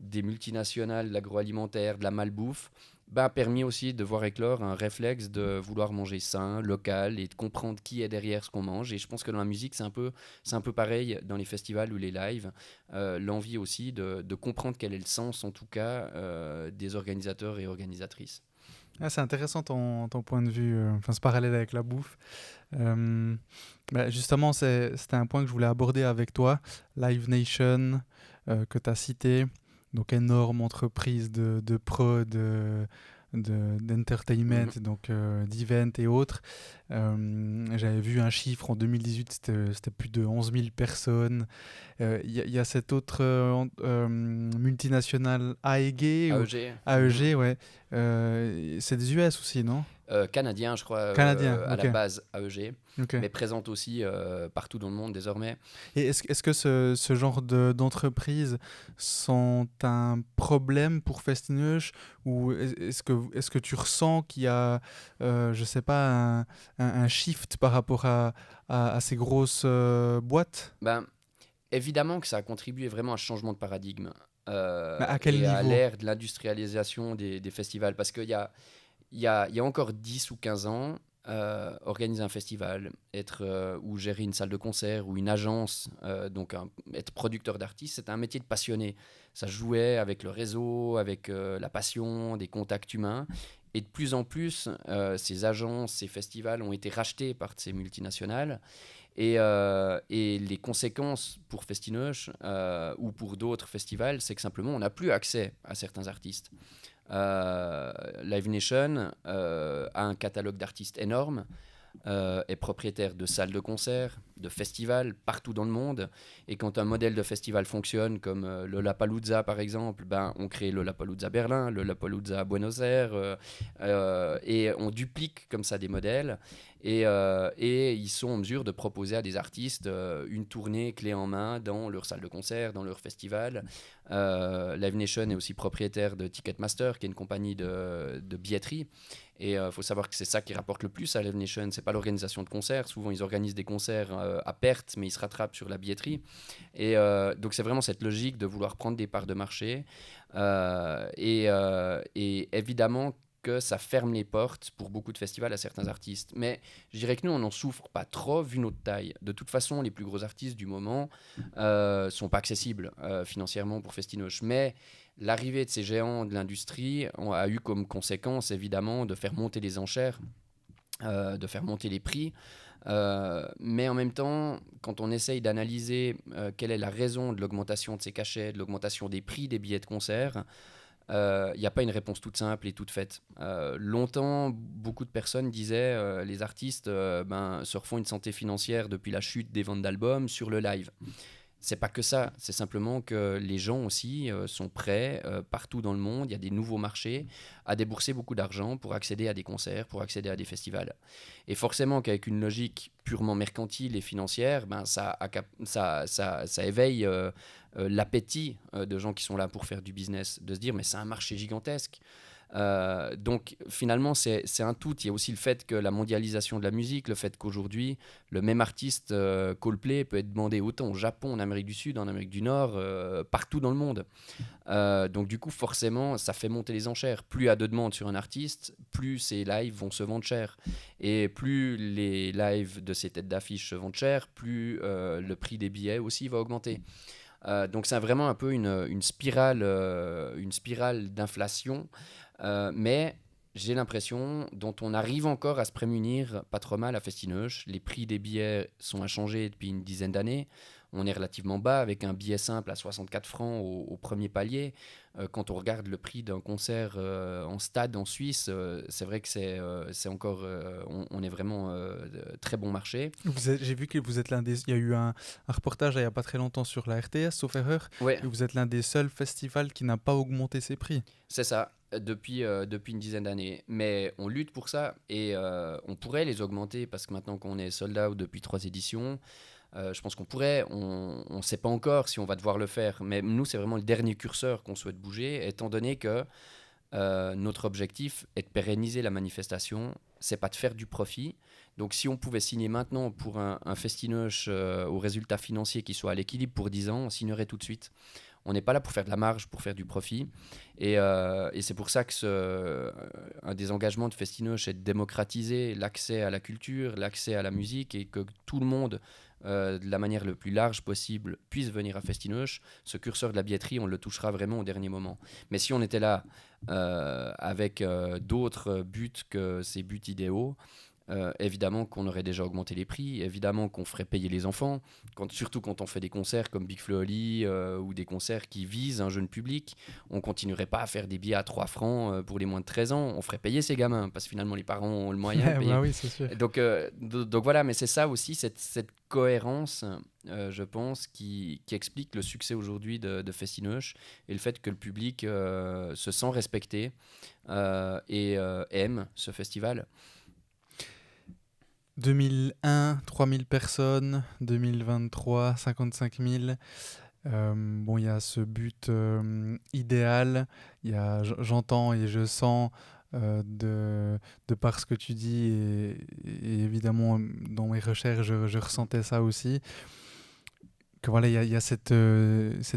des multinationales, de l'agroalimentaire, de la malbouffe, a permis aussi de voir éclore un réflexe de vouloir manger sain, local et de comprendre qui est derrière ce qu'on mange. Et je pense que dans la musique, c'est un peu pareil dans les festivals ou les lives. L'envie aussi de comprendre quel est le sens, en tout cas, des organisateurs et organisatrices. Ah, c'est intéressant ton point de vue, ce parallèle avec la bouffe. Justement, c'était un point que je voulais aborder avec toi. Live Nation, que tu as cité, donc énorme entreprise de prod, d'entertainment, donc d'event et autres. J'avais vu un chiffre en 2018, c'était plus de 11 000 personnes. Y a cette autre multinationale AEG, AEG, ouais. C'est des US aussi, non? Canadien, je crois, Canadien, à ok. la base AEG, Ok. mais présente aussi partout dans le monde désormais. Et est-ce que ce genre d'entreprises sont un problème pour Festinoche, ou est-ce que tu ressens qu'il y a, je sais pas, un shift par rapport à ces grosses boîtes? Évidemment que ça a contribué vraiment à un changement de paradigme À quel et à niveau? l'ère de l'industrialisation des festivals. Parce qu'il y a encore 10 ou 15 ans, organiser un festival, ou gérer une salle de concert ou une agence, être producteur d'artistes, c'était un métier de passionné. Ça jouait avec le réseau, avec la passion, des contacts humains. Et de plus en plus, ces agences, ces festivals ont été rachetés par ces multinationales. Et les conséquences pour Festinoche ou pour d'autres festivals, c'est que simplement, on n'a plus accès à certains artistes. Live Nation a un catalogue d'artistes énorme, est propriétaire de salles de concert, de festivals partout dans le monde. Et quand un modèle de festival fonctionne, comme le Lollapalooza par exemple, on crée le Lollapalooza Berlin, le Lollapalooza Buenos Aires, et on duplique comme ça des modèles. Et ils sont en mesure de proposer à des artistes une tournée clé en main dans leur salle de concert, dans leur festival. Live Nation est aussi propriétaire de Ticketmaster, qui est une compagnie de billetterie. Et il faut savoir que c'est ça qui rapporte le plus à Live Nation. C'est pas l'organisation de concerts. Souvent, ils organisent des concerts à perte, mais ils se rattrapent sur la billetterie. Et donc, c'est vraiment cette logique de vouloir prendre des parts de marché. Et évidemment que ça ferme les portes pour beaucoup de festivals à certains artistes. Mais je dirais que nous, on n'en souffre pas trop vu notre taille. De toute façon, les plus gros artistes du moment sont pas accessibles financièrement pour Festinoche. Mais l'arrivée de ces géants de l'industrie a eu comme conséquence, évidemment, de faire monter les enchères, de faire monter les prix. Mais en même temps, quand on essaye d'analyser quelle est la raison de l'augmentation de ces cachets, de l'augmentation des prix des billets de concert, il n'y a pas une réponse toute simple et toute faite. Longtemps, beaucoup de personnes disaient les artistes se refont une santé financière depuis la chute des ventes d'albums sur le live. C'est pas que ça, c'est simplement que les gens aussi sont prêts, partout dans le monde, il y a des nouveaux marchés, à débourser beaucoup d'argent pour accéder à des concerts, pour accéder à des festivals. Et forcément qu'avec une logique purement mercantile et financière, ça éveille l'appétit de gens qui sont là pour faire du business, de se dire mais c'est un marché gigantesque. Donc finalement c'est un tout. Il y a aussi le fait que la mondialisation de la musique, le fait qu'aujourd'hui le même artiste Coldplay peut être demandé autant au Japon, en Amérique du Sud, en Amérique du Nord, partout dans le monde. Donc du coup forcément ça fait monter les enchères. Plus il y a de demandes sur un artiste, plus ses lives vont se vendre cher. Et plus les lives de ces têtes d'affiche se vendent cher, plus le prix des billets aussi va augmenter. Donc c'est vraiment un peu une spirale d'inflation, mais j'ai l'impression dont on arrive encore à se prémunir pas trop mal à Festinoche. Les prix des billets sont inchangés depuis une dizaine d'années. On est relativement bas avec un billet simple à 64 francs au premier palier. Quand on regarde le prix d'un concert en stade en Suisse, c'est vrai que c'est encore, on est vraiment très bon marché. J'ai vu que vous êtes l'un des... Il y a eu un reportage il n'y a pas très longtemps sur la RTS, sauf erreur, Ouais. et vous êtes l'un des seuls festivals qui n'a pas augmenté ses prix. C'est ça, depuis une dizaine d'années. Mais on lutte pour ça et on pourrait les augmenter parce que maintenant qu'on est sold out depuis 3 éditions, je pense qu'on pourrait. On ne sait pas encore si on va devoir le faire. Mais nous, c'est vraiment le dernier curseur qu'on souhaite bouger, étant donné que notre objectif est de pérenniser la manifestation. C'est pas de faire du profit. Donc si on pouvait signer maintenant pour un Festinoche au résultat financier qui soit à l'équilibre pour 10 ans, on signerait tout de suite. On n'est pas là pour faire de la marge, pour faire du profit. Et c'est pour ça que un des engagements de Festinoche est de démocratiser l'accès à la culture, l'accès à la musique et que tout le monde, de la manière la plus large possible, puisse venir à Festinoche. Ce curseur de la billetterie, on le touchera vraiment au dernier moment. Mais si on était là avec d'autres buts que ces buts idéaux, évidemment qu'on aurait déjà augmenté les prix, évidemment qu'on ferait payer les enfants, surtout quand on fait des concerts comme Big Flo Oli ou des concerts qui visent un jeune public. On continuerait pas à faire des billets à 3 francs pour les moins de 13 ans, on ferait payer ces gamins parce que finalement les parents ont le moyen de payer. Bah oui, c'est sûr. Donc voilà, mais c'est ça aussi, cette cohérence, je pense, qui explique le succès aujourd'hui de Festinoche et le fait que le public se sent respecté et aime ce festival. 2001, 3000 personnes, 2023, 55 000. Bon, il y a ce but idéal, j'entends et je sens de par ce que tu dis et évidemment dans mes recherches, je ressentais ça aussi. Que voilà, il y a cette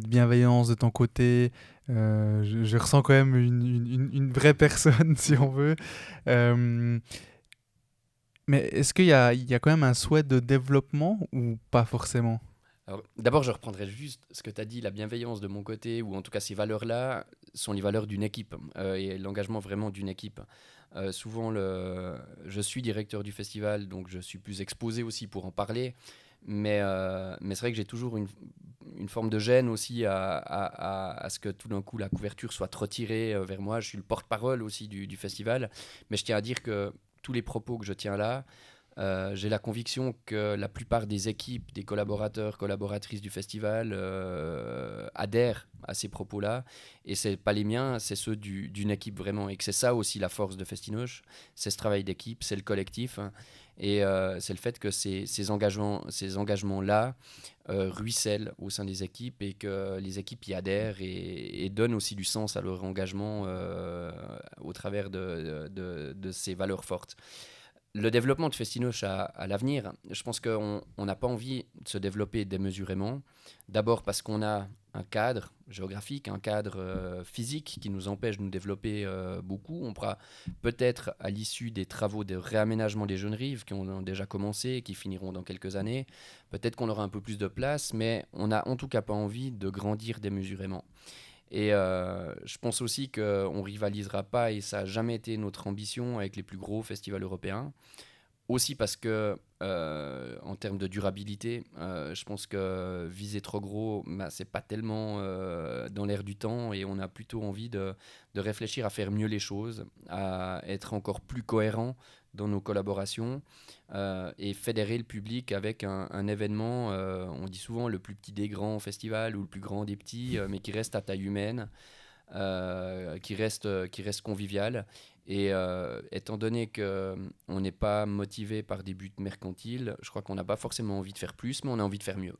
bienveillance de ton côté. Je ressens quand même une vraie personne, si on veut. Mais est-ce qu'il y a quand même un souhait de développement ou pas forcément? Alors, d'abord, je reprendrai juste ce que tu as dit, la bienveillance de mon côté, ou en tout cas ces valeurs-là, sont les valeurs d'une équipe et l'engagement vraiment d'une équipe. Souvent, je suis directeur du festival, donc je suis plus exposé aussi pour en parler, mais c'est vrai que j'ai toujours une forme de gêne aussi à ce que tout d'un coup la couverture soit retirée vers moi. Je suis le porte-parole aussi du festival, mais je tiens à dire que tous les propos que je tiens là, j'ai la conviction que la plupart des équipes, des collaborateurs, collaboratrices du festival adhèrent à ces propos-là. Et ce n'est pas les miens, c'est ceux d'une équipe vraiment. Et que c'est ça aussi la force de Festinoche, c'est ce travail d'équipe, c'est le collectif. Hein. Et c'est le fait que ces engagements-là ruissellent au sein des équipes et que les équipes y adhèrent et donnent aussi du sens à leur engagement au travers de ces valeurs fortes. Le développement de Festinoche à l'avenir, je pense qu'on n'a pas envie de se développer démesurément. D'abord parce qu'on a un cadre géographique, un cadre physique qui nous empêche de nous développer beaucoup. On pourra peut-être, à l'issue des travaux de réaménagement des jeunes rives qui ont déjà commencé et qui finiront dans quelques années, peut-être qu'on aura un peu plus de place, mais on n'a en tout cas pas envie de grandir démesurément. Et je pense aussi qu'on ne rivalisera pas, et ça n'a jamais été notre ambition, avec les plus gros festivals européens. Aussi parce que, en termes de durabilité, je pense que viser trop gros, bah, c'est pas tellement dans l'air du temps, et on a plutôt envie de réfléchir à faire mieux les choses, à être encore plus cohérent dans nos collaborations et fédérer le public avec un événement, on dit souvent le plus petit des grands festivals ou le plus grand des petits, mais qui reste à taille humaine, qui reste convivial. Et étant donné qu'on n'est pas motivé par des buts mercantiles, je crois qu'on n'a pas forcément envie de faire plus, mais on a envie de faire mieux.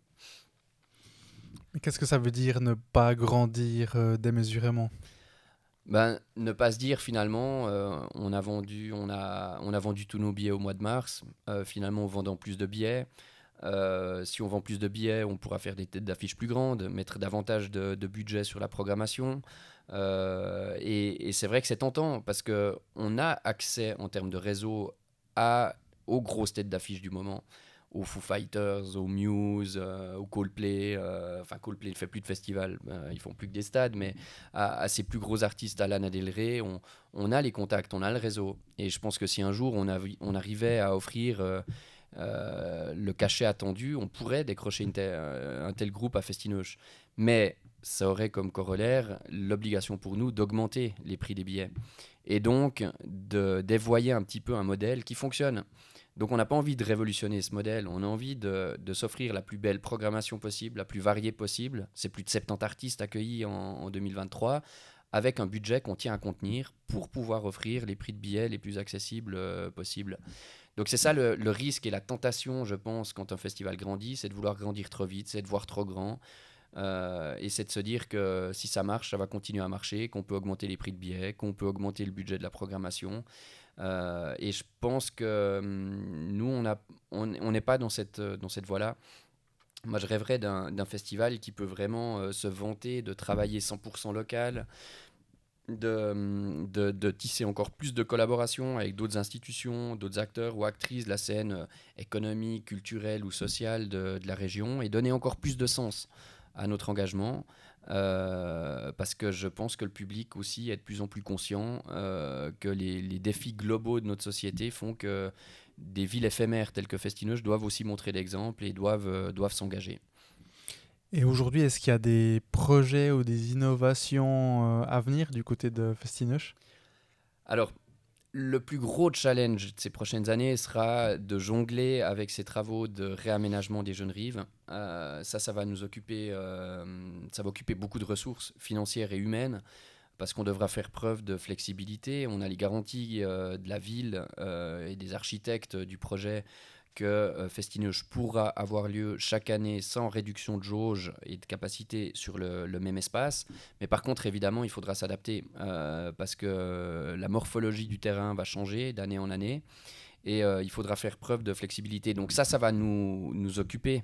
Mais qu'est-ce que ça veut dire ne pas grandir démesurément? Ben, ne pas se dire finalement, on a vendu tous nos billets au mois de mars, finalement en vendant plus de billets. Si on vend plus de billets, on pourra faire des têtes d'affiches plus grandes, mettre davantage de budget sur la programmation. Et c'est vrai que c'est tentant parce qu'on a accès en termes de réseau aux grosses têtes d'affiches du moment, aux Foo Fighters, aux Muse, aux Coldplay. Enfin, Coldplay ne fait plus de festival, ils font plus que des stades, mais à ces plus gros artistes, à Lana Del Rey, on a les contacts, on a le réseau. Et je pense que si un jour on arrivait à offrir le cachet attendu, on pourrait décrocher un tel groupe à Festinoche. Mais ça aurait comme corollaire l'obligation pour nous d'augmenter les prix des billets. Et donc de dévoyer un petit peu un modèle qui fonctionne. Donc on n'a pas envie de révolutionner ce modèle, on a envie de s'offrir la plus belle programmation possible, la plus variée possible. C'est plus de 70 artistes accueillis en 2023, avec un budget qu'on tient à contenir pour pouvoir offrir les prix de billets les plus accessibles possibles. Donc c'est ça le risque et la tentation, je pense, quand un festival grandit, c'est de vouloir grandir trop vite, c'est de voir trop grand. Et c'est de se dire que si ça marche, ça va continuer à marcher, qu'on peut augmenter les prix de billets, qu'on peut augmenter le budget de la programmation. Et je pense que nous, on n'est pas dans cette voie-là. Moi, je rêverais d'un festival qui peut vraiment se vanter de travailler 100% local, de tisser encore plus de collaborations avec d'autres institutions, d'autres acteurs ou actrices de la scène économique, culturelle ou sociale de la région, et donner encore plus de sens à notre engagement, parce que je pense que le public aussi est de plus en plus conscient que les défis globaux de notre société font que des villes éphémères telles que Festinoche doivent aussi montrer l'exemple et doivent s'engager. Et aujourd'hui, est-ce qu'il y a des projets ou des innovations à venir du côté de Festinoche? Alors, le plus gros challenge de ces prochaines années sera de jongler avec ces travaux de réaménagement des jeunes rives. Ça va nous occuper, ça va occuper beaucoup de ressources financières et humaines, parce qu'on devra faire preuve de flexibilité. On a les garanties de la ville et des architectes du projet que Festinoche pourra avoir lieu chaque année sans réduction de jauge et de capacité sur le même espace. Mais par contre, évidemment, il faudra s'adapter parce que la morphologie du terrain va changer d'année en année. Et il faudra faire preuve de flexibilité. Donc ça va nous occuper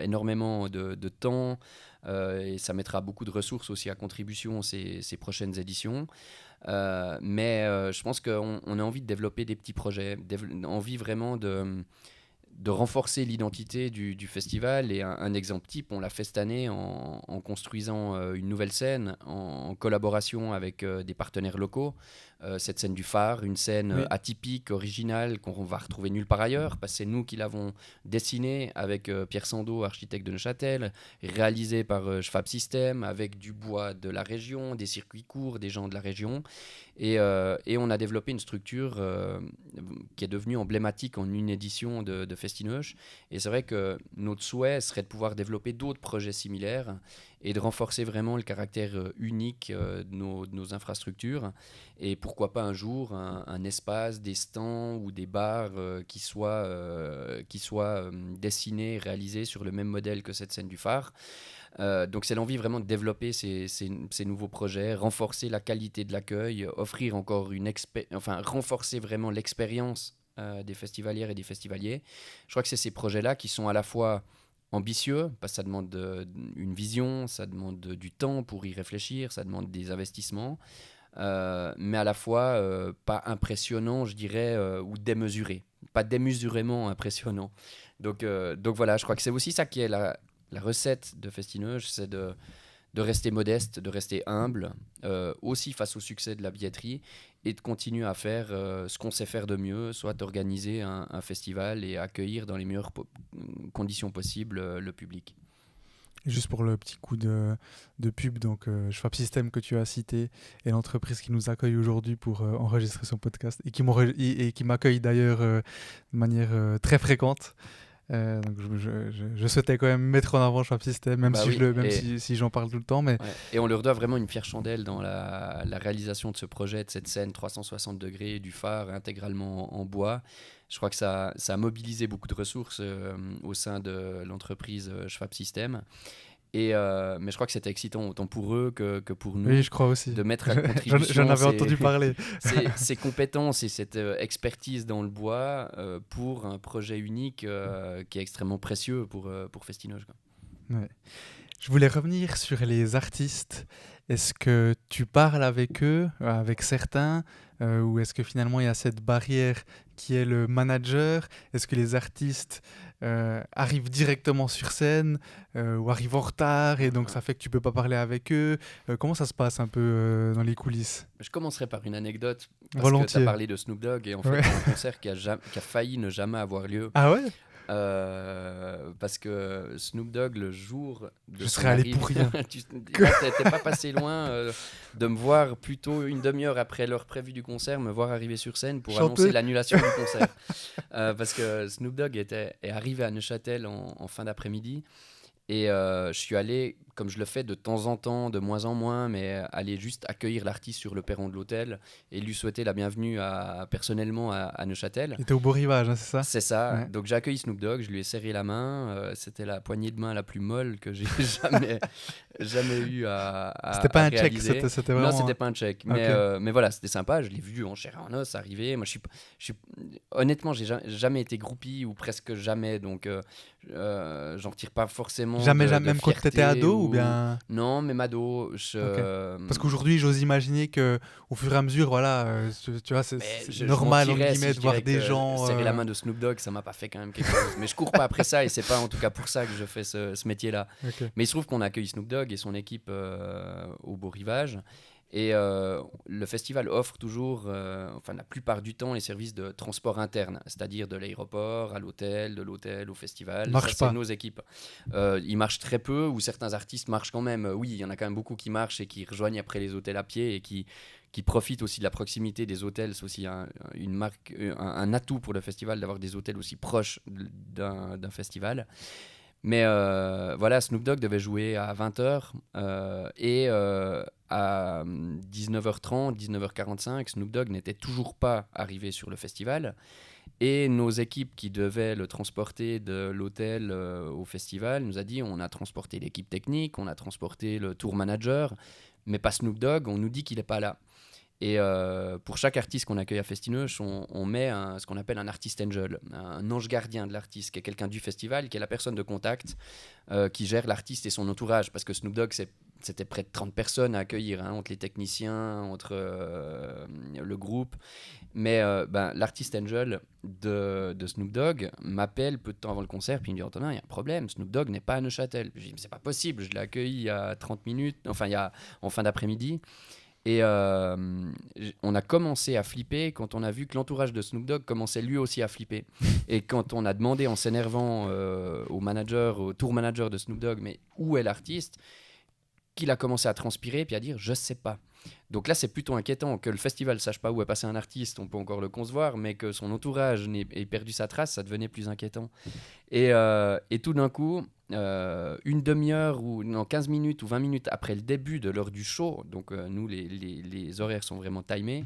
énormément de temps et ça mettra beaucoup de ressources aussi à contribution ces prochaines éditions. Mais je pense qu'on a envie de développer des petits projets, envie vraiment de renforcer l'identité du festival. Et un exemple type, on l'a fait cette année en construisant une nouvelle scène en collaboration avec des partenaires locaux. Cette scène du phare, une scène Oui. atypique, originale, qu'on va retrouver nulle part ailleurs, parce que c'est nous qui l'avons dessinée avec Pierre Sandeau, architecte de Neuchâtel, réalisée par Schwab System, avec du bois de la région, des circuits courts, des gens de la région. Et on a développé une structure qui est devenue emblématique en une édition de Festinoche. Et c'est vrai que notre souhait serait de pouvoir développer d'autres projets similaires et de renforcer vraiment le caractère unique de nos infrastructures. Et pourquoi pas un jour un espace, des stands ou des bars qui soient dessinés, réalisés sur le même modèle que cette scène du phare. Donc c'est l'envie vraiment de développer ces nouveaux projets, renforcer la qualité de l'accueil, offrir encore renforcer vraiment l'expérience des festivalières et des festivaliers. Je crois que c'est ces projets-là qui sont à la fois ambitieux, parce que ça demande une vision, ça demande du temps pour y réfléchir, ça demande des investissements, mais à la fois pas impressionnant, je dirais, ou démesuré. Pas démesurément impressionnant. Donc voilà, je crois que c'est aussi ça qui est la recette de Festineuge, c'est de rester modeste, de rester humble, aussi face au succès de la billetterie, et de continuer à faire ce qu'on sait faire de mieux, soit d'organiser un festival et accueillir dans les meilleures conditions possibles le public. Juste pour le petit coup de pub, donc Schwab System que tu as cité est l'entreprise qui nous accueille aujourd'hui pour enregistrer son podcast et qui m'accueille d'ailleurs de manière très fréquente. Donc je souhaitais quand même mettre en avant Schwab System, même si j'en parle tout le temps. Mais... Ouais. Et on leur doit vraiment une fière chandelle dans la réalisation de ce projet, de cette scène 360 degrés, du phare intégralement en bois. Je crois que ça a mobilisé beaucoup de ressources au sein de l'entreprise Schwab System. Mais je crois que c'était excitant autant pour eux que pour nous. Oui, je crois aussi. De mettre à contribution J'en avais entendu parler. ces compétences et cette expertise dans le bois pour un projet unique qui est extrêmement précieux pour Festineuge. Ouais. Je voulais revenir sur les artistes. Est-ce que tu parles avec eux, avec certains, ou est-ce que finalement il y a cette barrière qui est le manager? Est-ce que les artistes arrivent directement sur scène ou arrivent en retard et donc ça fait que tu peux pas parler avec eux? Comment ça se passe un peu dans les coulisses? Je commencerai par une anecdote parce Volontiers. que tu as parlé de Snoop Dogg et en fait un concert qui a failli ne jamais avoir lieu. Ah ouais? Parce que Snoop Dogg, le jour de je serais allé pour rien. tu n'étais pas passé loin de me voir plutôt une demi-heure après l'heure prévue du concert, me voir arriver sur scène pour annoncer l'annulation du concert. Parce que Snoop Dogg est arrivé à Neuchâtel en fin d'après-midi. Et je suis allé, comme je le fais de temps en temps, de moins en moins, mais aller juste accueillir l'artiste sur le perron de l'hôtel et lui souhaiter la bienvenue personnellement à Neuchâtel. Il était au beau rivage, hein, c'est ça? C'est ça. Ouais. Donc j'ai accueilli Snoop Dogg, je lui ai serré la main. C'était la poignée de main la plus molle que j'ai jamais eu à C'était pas un check, réaliser. c'était vraiment... Non, c'était pas un check. Mais voilà, c'était sympa. Je l'ai vu en chair et en os arriver. Moi, honnêtement, j'ai jamais été groupie ou presque jamais. Donc, j'en retire pas forcément. Jamais, de même quand tu étais ado ou bien... Non, même ado. Parce qu'aujourd'hui, j'ose imaginer qu'au fur et à mesure, voilà, tu vois, c'est normal, entre guillemets, de voir des gens... Serrer la main de Snoop Dogg, ça m'a pas fait quand même quelque chose. Mais je cours pas après ça et c'est pas en tout cas pour ça que je fais ce métier-là. Okay. Mais il se trouve qu'on a accueilli Snoop Dogg et son équipe au Beau Rivage. Et le festival offre toujours, la plupart du temps, les services de transport interne, c'est-à-dire de l'aéroport à l'hôtel, de l'hôtel au festival. Marche ça, pas. c'est nos équipes. Ils marchent très peu, ou certains artistes marchent quand même. Oui, il y en a quand même beaucoup qui marchent et qui rejoignent après les hôtels à pied et qui profitent aussi de la proximité des hôtels. C'est aussi un atout pour le festival d'avoir des hôtels aussi proches d'un festival. Mais voilà, Snoop Dogg devait jouer à 20h et à 19h30, 19h45, Snoop Dogg n'était toujours pas arrivé sur le festival. Et nos équipes qui devaient le transporter de l'hôtel au festival nous a dit on a transporté l'équipe technique, on a transporté le tour manager, mais pas Snoop Dogg, on nous dit qu'il n'est pas là. Et pour chaque artiste qu'on accueille à Festineuge, on met ce qu'on appelle un artist angel, un ange gardien de l'artiste, qui est quelqu'un du festival, qui est la personne de contact, qui gère l'artiste et son entourage. Parce que Snoop Dogg, c'était près de 30 personnes à accueillir, entre les techniciens, entre le groupe. Mais l'artist angel de Snoop Dogg m'appelle peu de temps avant le concert, puis il me dit Antonin, il y a un problème, Snoop Dogg n'est pas à Neuchâtel. Je lui dis mais c'est pas possible, je l'ai accueilli il y a 30 minutes, en fin d'après-midi. Et on a commencé à flipper quand on a vu que l'entourage de Snoop Dogg commençait lui aussi à flipper. Et quand on a demandé en s'énervant au tour manager de Snoop Dogg, mais où est l'artiste, qu'il a commencé à transpirer puis à dire je sais pas. Donc là c'est plutôt inquiétant que le festival sache pas où est passé un artiste, on peut encore le concevoir, mais que son entourage ait perdu sa trace, ça devenait plus inquiétant. Et tout d'un coup, une demi-heure ou 15 minutes ou 20 minutes après le début de l'heure du show, donc nous les horaires sont vraiment timés,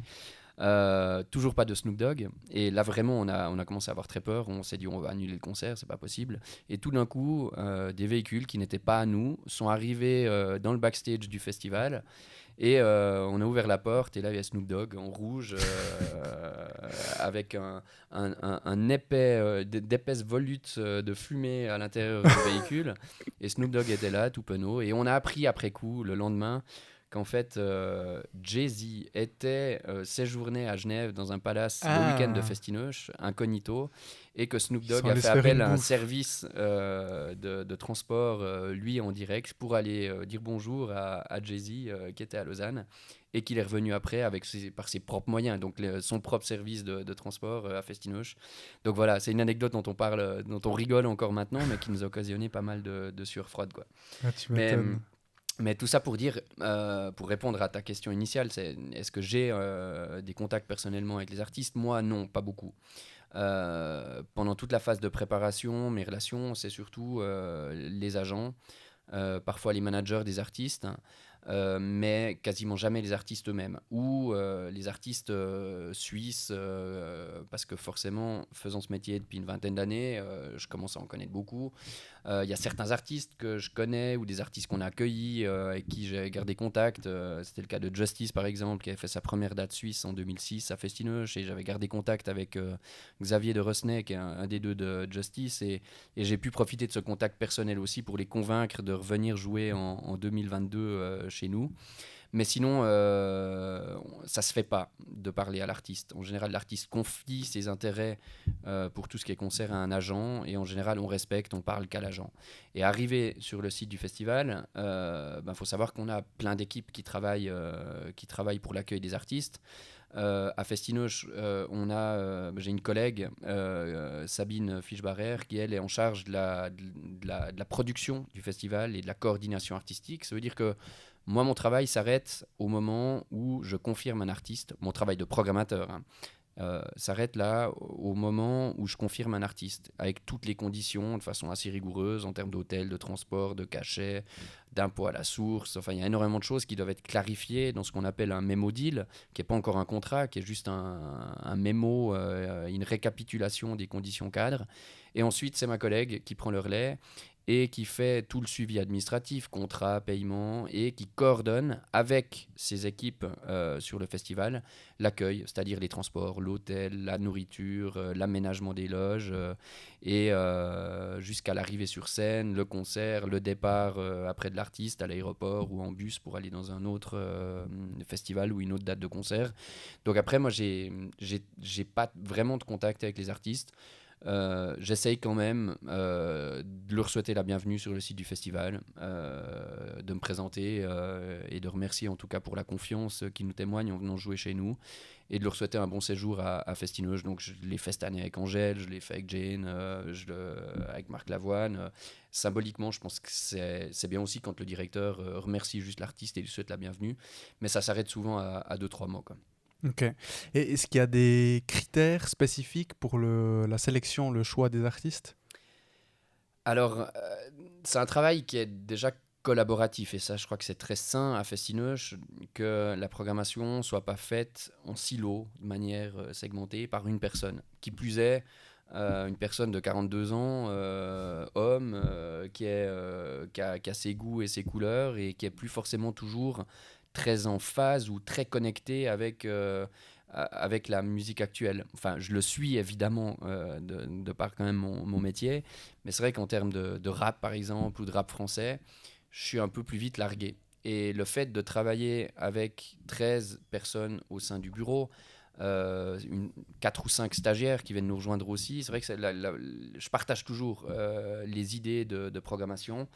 toujours pas de Snoop Dogg. Et là vraiment on a commencé à avoir très peur, on s'est dit on va annuler le concert, c'est pas possible. Et tout d'un coup des véhicules qui n'étaient pas à nous sont arrivés dans le backstage du festival Et on a ouvert la porte et là il y a Snoop Dogg en rouge avec un épais, d'épaisses volutes de fumée à l'intérieur du véhicule. Et Snoop Dogg était là, tout penaud. Et on a appris après coup, le lendemain, qu'en fait Jay-Z était séjourné à Genève dans un palace le week-end de Ah, Festinoche, incognito, et que Snoop ils sont Dogg a allés fait se faire appel une à un bouffe. service de transport, lui en direct, pour aller dire bonjour à Jay-Z qui était à Lausanne, et qu'il est revenu après par ses propres moyens, donc son propre service de transport à Festinoche. Donc voilà, c'est une anecdote dont on parle, dont on rigole encore maintenant, mais qui nous a occasionné pas mal de sueur froide, quoi. Ah, tu Mais m'étonnes. mais tout ça pour dire, pour répondre à ta question initiale, c'est est-ce que j'ai des contacts personnellement avec les artistes? Moi, non, pas beaucoup. Pendant toute la phase de préparation, mes relations, c'est surtout les agents, parfois les managers des artistes, hein, mais quasiment jamais les artistes eux-mêmes, ou les artistes suisses, parce que forcément, faisant ce métier depuis une vingtaine d'années, je commence à en connaître beaucoup. Il y a certains artistes que je connais ou des artistes qu'on a accueillis, avec qui j'ai gardé contact. C'était le cas de Justice par exemple, qui avait fait sa première date suisse en 2006 à Festineuch, et j'avais gardé contact avec Xavier de Rosnay, qui est un des deux de Justice, et j'ai pu profiter de ce contact personnel aussi pour les convaincre de revenir jouer en 2022 chez nous. Mais sinon, ça se fait pas de parler à l'artiste. En général, l'artiste confie ses intérêts pour tout ce qui est concert à un agent, et en général, on respecte, on parle qu'à l'agent. Et arrivé sur le site du festival, faut savoir qu'on a plein d'équipes qui travaillent pour l'accueil des artistes. À Festinoche, j'ai une collègue, Sabine Fischbarer, qui elle est en charge de la production du festival et de la coordination artistique. Ça veut dire que moi, mon travail s'arrête au moment où je confirme un artiste, mon travail de programmateur, hein, s'arrête là au moment où je confirme un artiste, avec toutes les conditions, de façon assez rigoureuse, en termes d'hôtel, de transport, de cachet, d'impôt à la source. Enfin, il y a énormément de choses qui doivent être clarifiées dans ce qu'on appelle un mémo deal, qui n'est pas encore un contrat, qui est juste un mémo, une récapitulation des conditions cadres. Et ensuite, c'est ma collègue qui prend le relais et qui fait tout le suivi administratif, contrat, paiement, et qui coordonne avec ses équipes sur le festival l'accueil, c'est-à-dire les transports, l'hôtel, la nourriture, l'aménagement des loges, et jusqu'à l'arrivée sur scène, le concert, le départ après de l'artiste à l'aéroport ou en bus pour aller dans un autre festival ou une autre date de concert. Donc après, moi, j'ai pas vraiment de contact avec les artistes. J'essaye quand même de leur souhaiter la bienvenue sur le site du festival, de me présenter et de remercier en tout cas pour la confiance qu'ils nous témoignent en venant jouer chez nous, et de leur souhaiter un bon séjour à Festinoche. Donc je l'ai fait cette année avec Angèle, je l'ai fait avec Jane, avec Marc Lavoine. Symboliquement, je pense que c'est bien aussi quand le directeur remercie juste l'artiste et lui souhaite la bienvenue, mais ça s'arrête souvent à 2-3 mots, quoi. Ok. Et est-ce qu'il y a des critères spécifiques pour la sélection, le choix des artistes? Alors, c'est un travail qui est déjà collaboratif, et ça, je crois que c'est très sain à Festinoche, que la programmation soit pas faite en silo, de manière segmentée, par une personne. Qui plus est, une personne de 42 ans, homme, qui a ses goûts et ses couleurs, et qui est plus forcément toujours très en phase ou très connecté avec la musique actuelle. Enfin, je le suis évidemment de par quand même mon métier, mais c'est vrai qu'en termes de rap par exemple ou de rap français, je suis un peu plus vite largué. Et le fait de travailler avec 13 personnes au sein du bureau, 4 ou 5 stagiaires qui viennent nous rejoindre aussi, c'est vrai que je partage toujours les idées de programmation,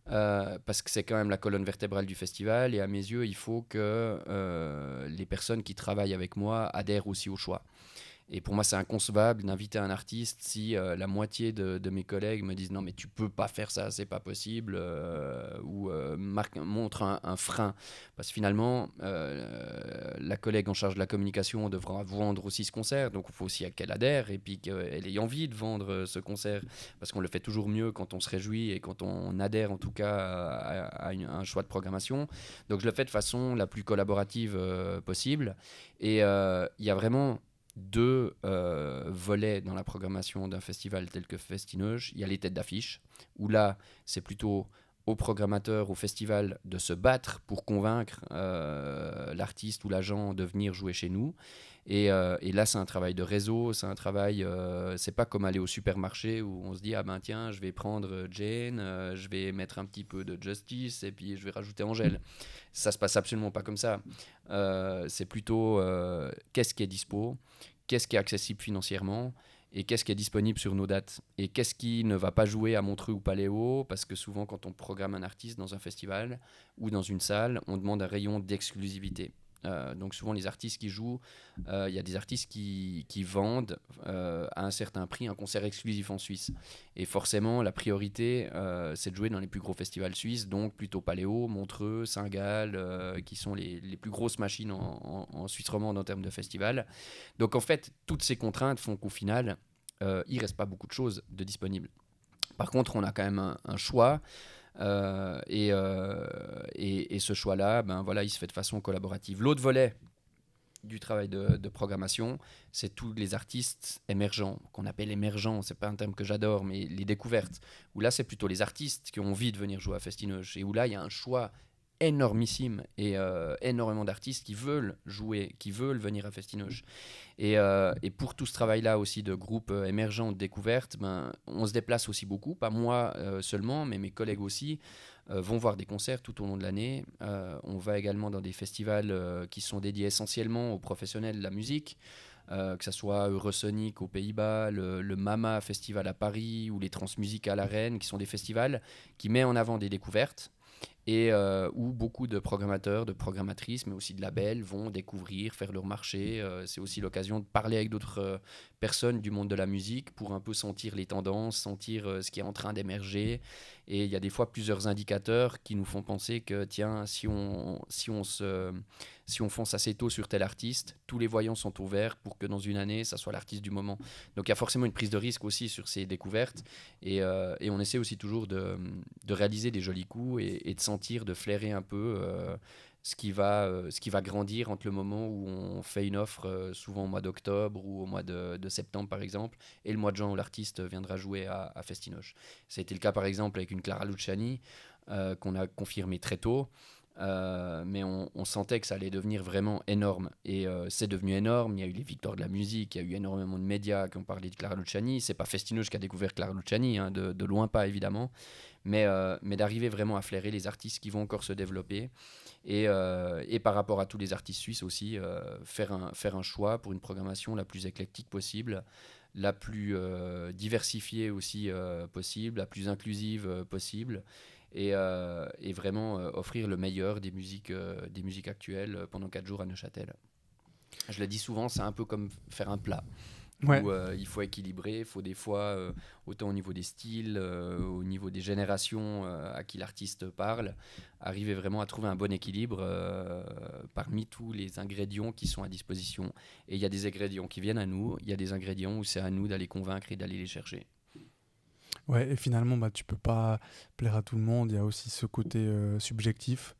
parce que c'est quand même la colonne vertébrale du festival, et à mes yeux, il faut que les personnes qui travaillent avec moi adhèrent aussi au choix. Et pour moi, c'est inconcevable d'inviter un artiste si la moitié de mes collègues me disent non, mais tu peux pas faire ça, c'est pas possible, ou montre un frein. Parce que finalement, la collègue en charge de la communication devra vendre aussi ce concert, donc il faut aussi qu'elle adhère et puis qu'elle ait envie de vendre ce concert, parce qu'on le fait toujours mieux quand on se réjouit et quand on adhère en tout cas à un choix de programmation. Donc je le fais de façon la plus collaborative possible. Et il y a vraiment deux volets dans la programmation d'un festival tel que Festinoche. Il y a les têtes d'affiche, où là, c'est plutôt au programmateur, au festival, de se battre pour convaincre l'artiste ou l'agent de venir jouer chez nous. Et là, c'est un travail de réseau, c'est un travail, c'est pas comme aller au supermarché où on se dit, ah ben tiens, je vais prendre Jane, je vais mettre un petit peu de Justice et puis je vais rajouter Angèle. Ça se passe absolument pas comme ça. C'est plutôt qu'est-ce qui est dispo, qu'est-ce qui est accessible financièrement, et qu'est-ce qui est disponible sur nos dates, et qu'est-ce qui ne va pas jouer à Montreux ou Paléo, parce que souvent quand on programme un artiste dans un festival ou dans une salle, on demande un rayon d'exclusivité. Donc souvent les artistes qui jouent, il y a des artistes qui vendent à un certain prix un concert exclusif en Suisse. Et forcément la priorité c'est de jouer dans les plus gros festivals suisses, donc plutôt Paléo, Montreux, Saint-Gall, qui sont les plus grosses machines en Suisse romande en termes de festivals. Donc en fait toutes ces contraintes font qu'au final il reste pas beaucoup de choses de disponibles. Par contre on a quand même un choix. Et ce choix-là, ben voilà, il se fait de façon collaborative. L'autre volet du travail de programmation, c'est tous les artistes émergents, qu'on appelle émergents, c'est pas un terme que j'adore, mais les découvertes, où là c'est plutôt les artistes qui ont envie de venir jouer à Festinoche, et où là il y a un choix énormissime et énormément d'artistes qui veulent jouer, qui veulent venir à Festinoche. Et pour tout ce travail-là aussi de groupe émergent, de découverte, ben, on se déplace aussi beaucoup, pas moi seulement, mais mes collègues aussi vont voir des concerts tout au long de l'année. On va également dans des festivals qui sont dédiés essentiellement aux professionnels de la musique, que ce soit Eurosonic aux Pays-Bas, le Mama Festival à Paris ou les Transmusicales à Rennes, qui sont des festivals qui mettent en avant des découvertes et où beaucoup de programmateurs, de programmatrices, mais aussi de labels vont découvrir, faire leur marché. C'est aussi l'occasion de parler avec d'autres personnes du monde de la musique pour un peu sentir les tendances, sentir ce qui est en train d'émerger. Et il y a des fois plusieurs indicateurs qui nous font penser que, tiens, si on fonce assez tôt sur tel artiste, tous les voyants sont ouverts pour que dans une année, ça soit l'artiste du moment. Donc il y a forcément une prise de risque aussi sur ces découvertes. Et on essaie aussi toujours de réaliser des jolis coups et de sentir, de flairer un peu ce qui va grandir entre le moment où on fait une offre, souvent au mois d'octobre ou au mois de septembre par exemple, et le mois de juin où l'artiste viendra jouer à Festinoche. Ça a été le cas par exemple avec une Clara Luciani qu'on a confirmé très tôt. Mais on sentait que ça allait devenir vraiment énorme. Et c'est devenu énorme. Il y a eu les victoires de la musique, il y a eu énormément de médias qui ont parlé de Clara Luciani. C'est pas Festinoche qui a découvert Clara Luciani, hein, de loin pas évidemment. Mais d'arriver vraiment à flairer les artistes qui vont encore se développer. Et par rapport à tous les artistes suisses aussi, faire un choix pour une programmation la plus éclectique possible, la plus diversifiée aussi possible, la plus inclusive possible. Et vraiment offrir le meilleur des musiques actuelles pendant 4 jours à Neuchâtel. Je le dis souvent, c'est un peu comme faire un plat. Ouais. Où il faut équilibrer, il faut des fois, autant au niveau des styles, au niveau des générations à qui l'artiste parle, arriver vraiment à trouver un bon équilibre parmi tous les ingrédients qui sont à disposition. Et il y a des ingrédients qui viennent à nous, il y a des ingrédients où c'est à nous d'aller convaincre et d'aller les chercher. Ouais, et finalement, bah, tu peux pas plaire à tout le monde. Il y a aussi ce côté subjectif.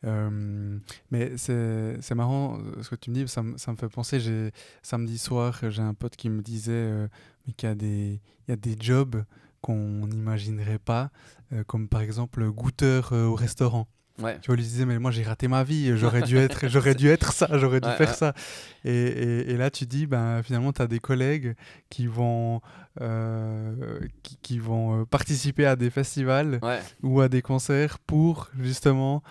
Mais c'est marrant ce que tu me dis, ça me fait penser. Samedi soir, j'ai un pote qui me disait mais il y a des jobs qu'on n'imaginerait pas, comme par exemple goûteur au restaurant. Ouais. Tu vois, il lui disait, mais moi j'ai raté ma vie, j'aurais dû être ça, j'aurais dû faire ça. Et là, tu dis, ben, finalement, tu as des collègues qui vont participer à des festivals ou à des concerts pour justement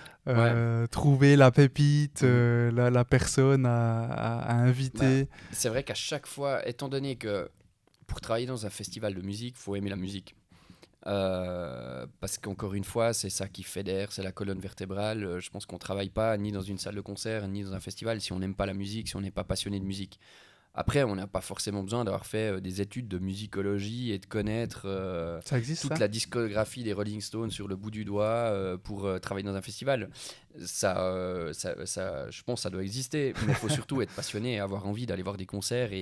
trouver la pépite, la personne à inviter. C'est vrai qu'à chaque fois, étant donné que pour travailler dans un festival de musique, il faut aimer la musique. Parce qu'encore une fois, c'est ça qui fédère, c'est la colonne vertébrale. Je pense qu'on ne travaille pas ni dans une salle de concert, ni dans un festival si on n'aime pas la musique, si on n'est pas passionné de musique. Après, on n'a pas forcément besoin d'avoir fait des études de musicologie et de connaître toute la discographie des Rolling Stones sur le bout du doigt pour travailler dans un festival. Ça, je pense que ça doit exister, mais il faut surtout être passionné et avoir envie d'aller voir des concerts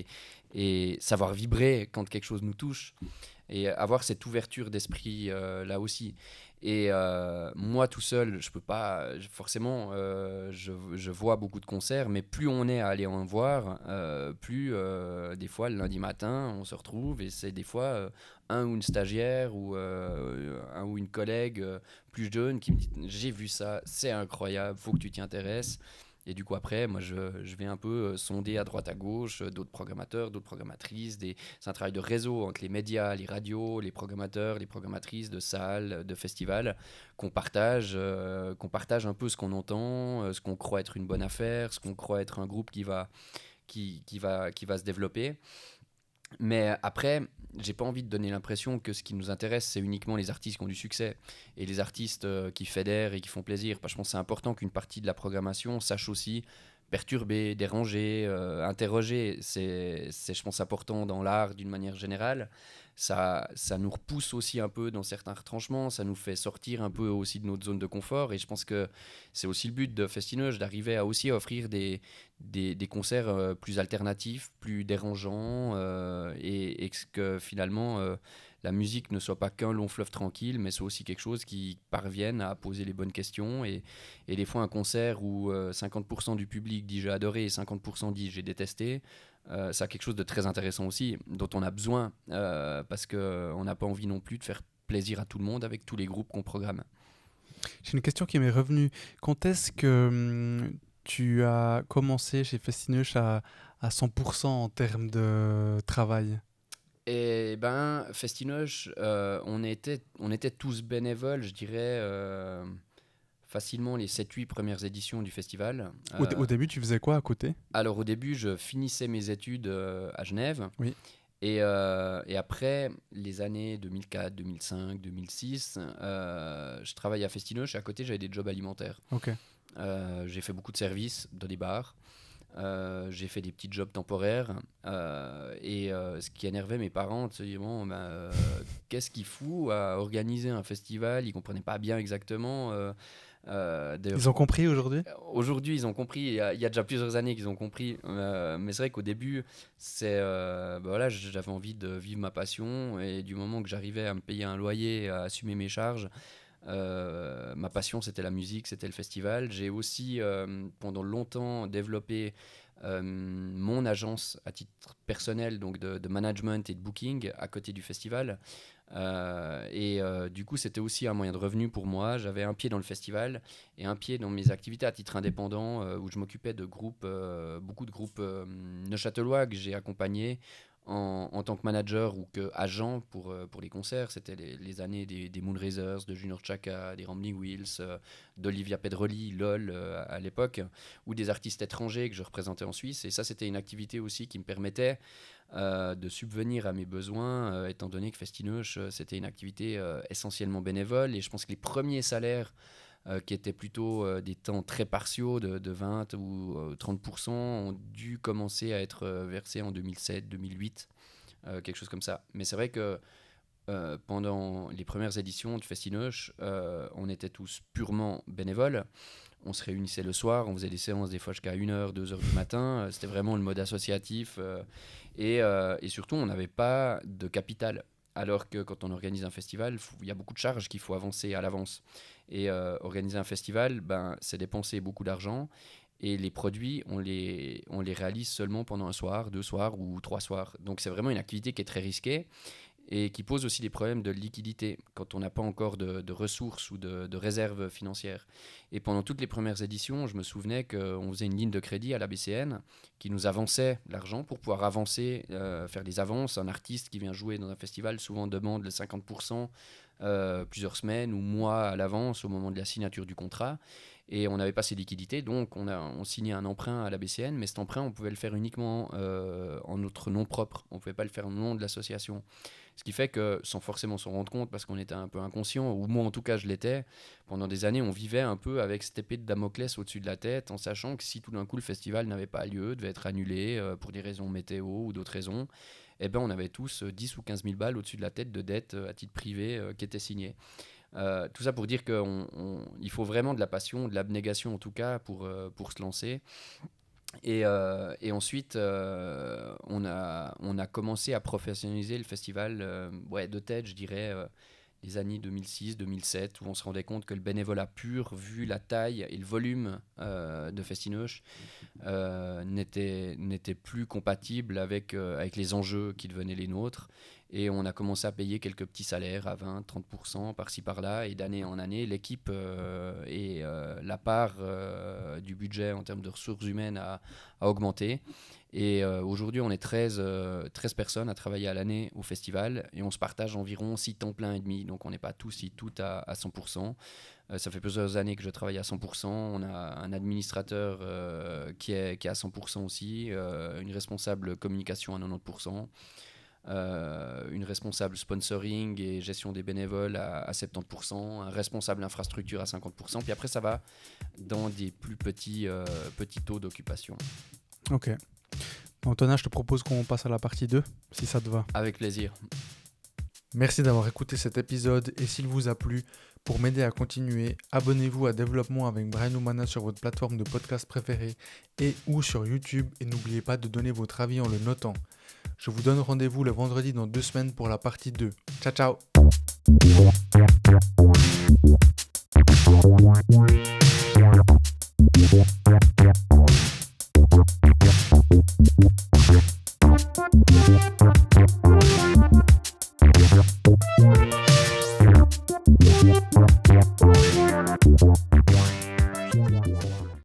et savoir vibrer quand quelque chose nous touche et avoir cette ouverture d'esprit là aussi. Et moi tout seul, je peux pas. Forcément, je vois beaucoup de concerts, mais plus on est à aller en voir, plus des fois le lundi matin, on se retrouve et c'est des fois un ou une stagiaire ou un ou une collègue plus jeune qui me dit j'ai vu ça, c'est incroyable, faut que tu t'y intéresses. Et du coup, après, moi, je vais un peu sonder à droite à gauche d'autres programmateurs, d'autres programmatrices. C'est un travail de réseau entre les médias, les radios, les programmateurs, les programmatrices de salles, de festivals, qu'on partage un peu ce qu'on entend, ce qu'on croit être une bonne affaire, ce qu'on croit être un groupe qui va se développer. Mais après, j'ai pas envie de donner l'impression que ce qui nous intéresse, c'est uniquement les artistes qui ont du succès et les artistes qui fédèrent et qui font plaisir. Parce que je pense que c'est important qu'une partie de la programmation sache aussi perturber, déranger, interroger. Je pense, important dans l'art d'une manière générale. Ça nous repousse aussi un peu dans certains retranchements, ça nous fait sortir un peu aussi de notre zone de confort. Et je pense que c'est aussi le but de Festinoche, d'arriver à aussi offrir des concerts plus alternatifs, plus dérangeants, et que finalement la musique ne soit pas qu'un long fleuve tranquille, mais soit aussi quelque chose qui parvienne à poser les bonnes questions. Et des fois, un concert où 50% du public dit j'ai adoré et 50% dit j'ai détesté, ça a quelque chose de très intéressant aussi, dont on a besoin, parce qu'on n'a pas envie non plus de faire plaisir à tout le monde avec tous les groupes qu'on programme. J'ai une question qui m'est revenue. Quand est-ce que tu as commencé chez Festinoche à 100% en termes de travail? Et ben, Festinoche, on était tous bénévoles, je dirais, facilement les 7-8 premières éditions du festival. Au début, tu faisais quoi à côté? Alors au début, je finissais mes études à Genève. Oui. Et après, les années 2004, 2005, 2006, je travaillais à Festinoche et à côté, j'avais des jobs alimentaires. Ok. J'ai fait beaucoup de services dans des bars. J'ai fait des petits jobs temporaires. Et ce qui énervait mes parents, c'est bon, qu'est-ce qu'il fout à organiser un festival? Ils ne comprenaient pas bien exactement. D'ailleurs, Ils ont compris aujourd'hui? aujourd'hui, ils ont compris. Il y a déjà plusieurs années qu'ils ont compris. Mais c'est vrai qu'au début, voilà, j'avais envie de vivre ma passion. Et du moment que j'arrivais à me payer un loyer, à assumer mes charges, ma passion, c'était la musique, c'était le festival. J'ai aussi, pendant longtemps, développé mon agence à titre personnel, donc de management et de booking à côté du festival. Du coup, c'était aussi un moyen de revenu pour moi. J'avais un pied dans le festival et un pied dans mes activités à titre indépendant, où je m'occupais de groupes, beaucoup de groupes neuchâtelois que j'ai accompagnés en tant que manager ou qu'agent pour les concerts. C'était les années des Moonrazers, de Junior Chaka, des Rambling Wheels, d'Olivia Pedroli, LOL à l'époque, ou des artistes étrangers que je représentais en Suisse. Et ça, c'était une activité aussi qui me permettait de subvenir à mes besoins, étant donné que Festinoche, c'était une activité essentiellement bénévole. Et je pense que les premiers salaires qui étaient plutôt des temps très partiaux de 20 ou 30%, ont dû commencer à être versés en 2007, 2008, quelque chose comme ça. Mais c'est vrai que pendant les premières éditions de Festinoche, on était tous purement bénévoles. On se réunissait le soir, on faisait des séances des fois jusqu'à 1h, 2h du matin. C'était vraiment le mode associatif. Et surtout, on n'avait pas de capital. Alors que quand on organise un festival, il y a beaucoup de charges qu'il faut avancer à l'avance. Et organiser un festival, c'est dépenser beaucoup d'argent. Et les produits, on les réalise seulement pendant un soir, 2 soirs ou 3 soirs. Donc c'est vraiment une activité qui est très risquée et qui pose aussi des problèmes de liquidité quand on n'a pas encore de ressources ou de réserves financières. Et pendant toutes les premières éditions, je me souvenais qu'on faisait une ligne de crédit à la BCN qui nous avançait l'argent pour pouvoir avancer, faire des avances. Un artiste qui vient jouer dans un festival souvent demande le 50% plusieurs semaines ou mois à l'avance au moment de la signature du contrat. Et on n'avait pas ces liquidités, donc on signait un emprunt à la BCN, mais cet emprunt, on pouvait le faire uniquement en notre nom propre. On ne pouvait pas le faire au nom de l'association. Ce qui fait que, sans forcément s'en rendre compte, parce qu'on était un peu inconscient, ou moi en tout cas je l'étais, pendant des années on vivait un peu avec cette épée de Damoclès au-dessus de la tête, en sachant que si tout d'un coup le festival n'avait pas lieu, devait être annulé pour des raisons météo ou d'autres raisons, eh ben on avait tous 10 ou 15 000 balles au-dessus de la tête de dettes à titre privé qui étaient signées. Tout ça pour dire qu'il faut vraiment de la passion, de l'abnégation en tout cas pour se lancer. Et ensuite, on a commencé à professionnaliser le festival, de tête, je dirais, les années 2006-2007, où on se rendait compte que le bénévolat pur, vu la taille et le volume de Festinoche, n'était plus compatible avec les enjeux qui devenaient les nôtres. Et on a commencé à payer quelques petits salaires à 20-30% par-ci par-là. Et d'année en année, l'équipe et la part du budget en termes de ressources humaines a augmenté. Et aujourd'hui, on est 13 personnes à travailler à l'année au festival. Et on se partage environ 6 temps plein et demi. Donc on n'est pas tous et toutes à 100%. Ça fait plusieurs années que je travaille à 100%. On a un administrateur qui est à 100% aussi. Une responsable communication à 90%. Une responsable sponsoring et gestion des bénévoles à 70%, un responsable infrastructure à 50%, puis après ça va dans des plus petits taux d'occupation. Ok. Antonin, je te propose qu'on passe à la partie 2, si ça te va. Avec plaisir. Merci d'avoir écouté cet épisode et s'il vous a plu, pour m'aider à continuer, abonnez-vous à Développement avec Brian Oumana sur votre plateforme de podcast préférée et ou sur YouTube et n'oubliez pas de donner votre avis en le notant. Je vous donne rendez-vous le vendredi dans 2 semaines pour la partie 2. Ciao, ciao.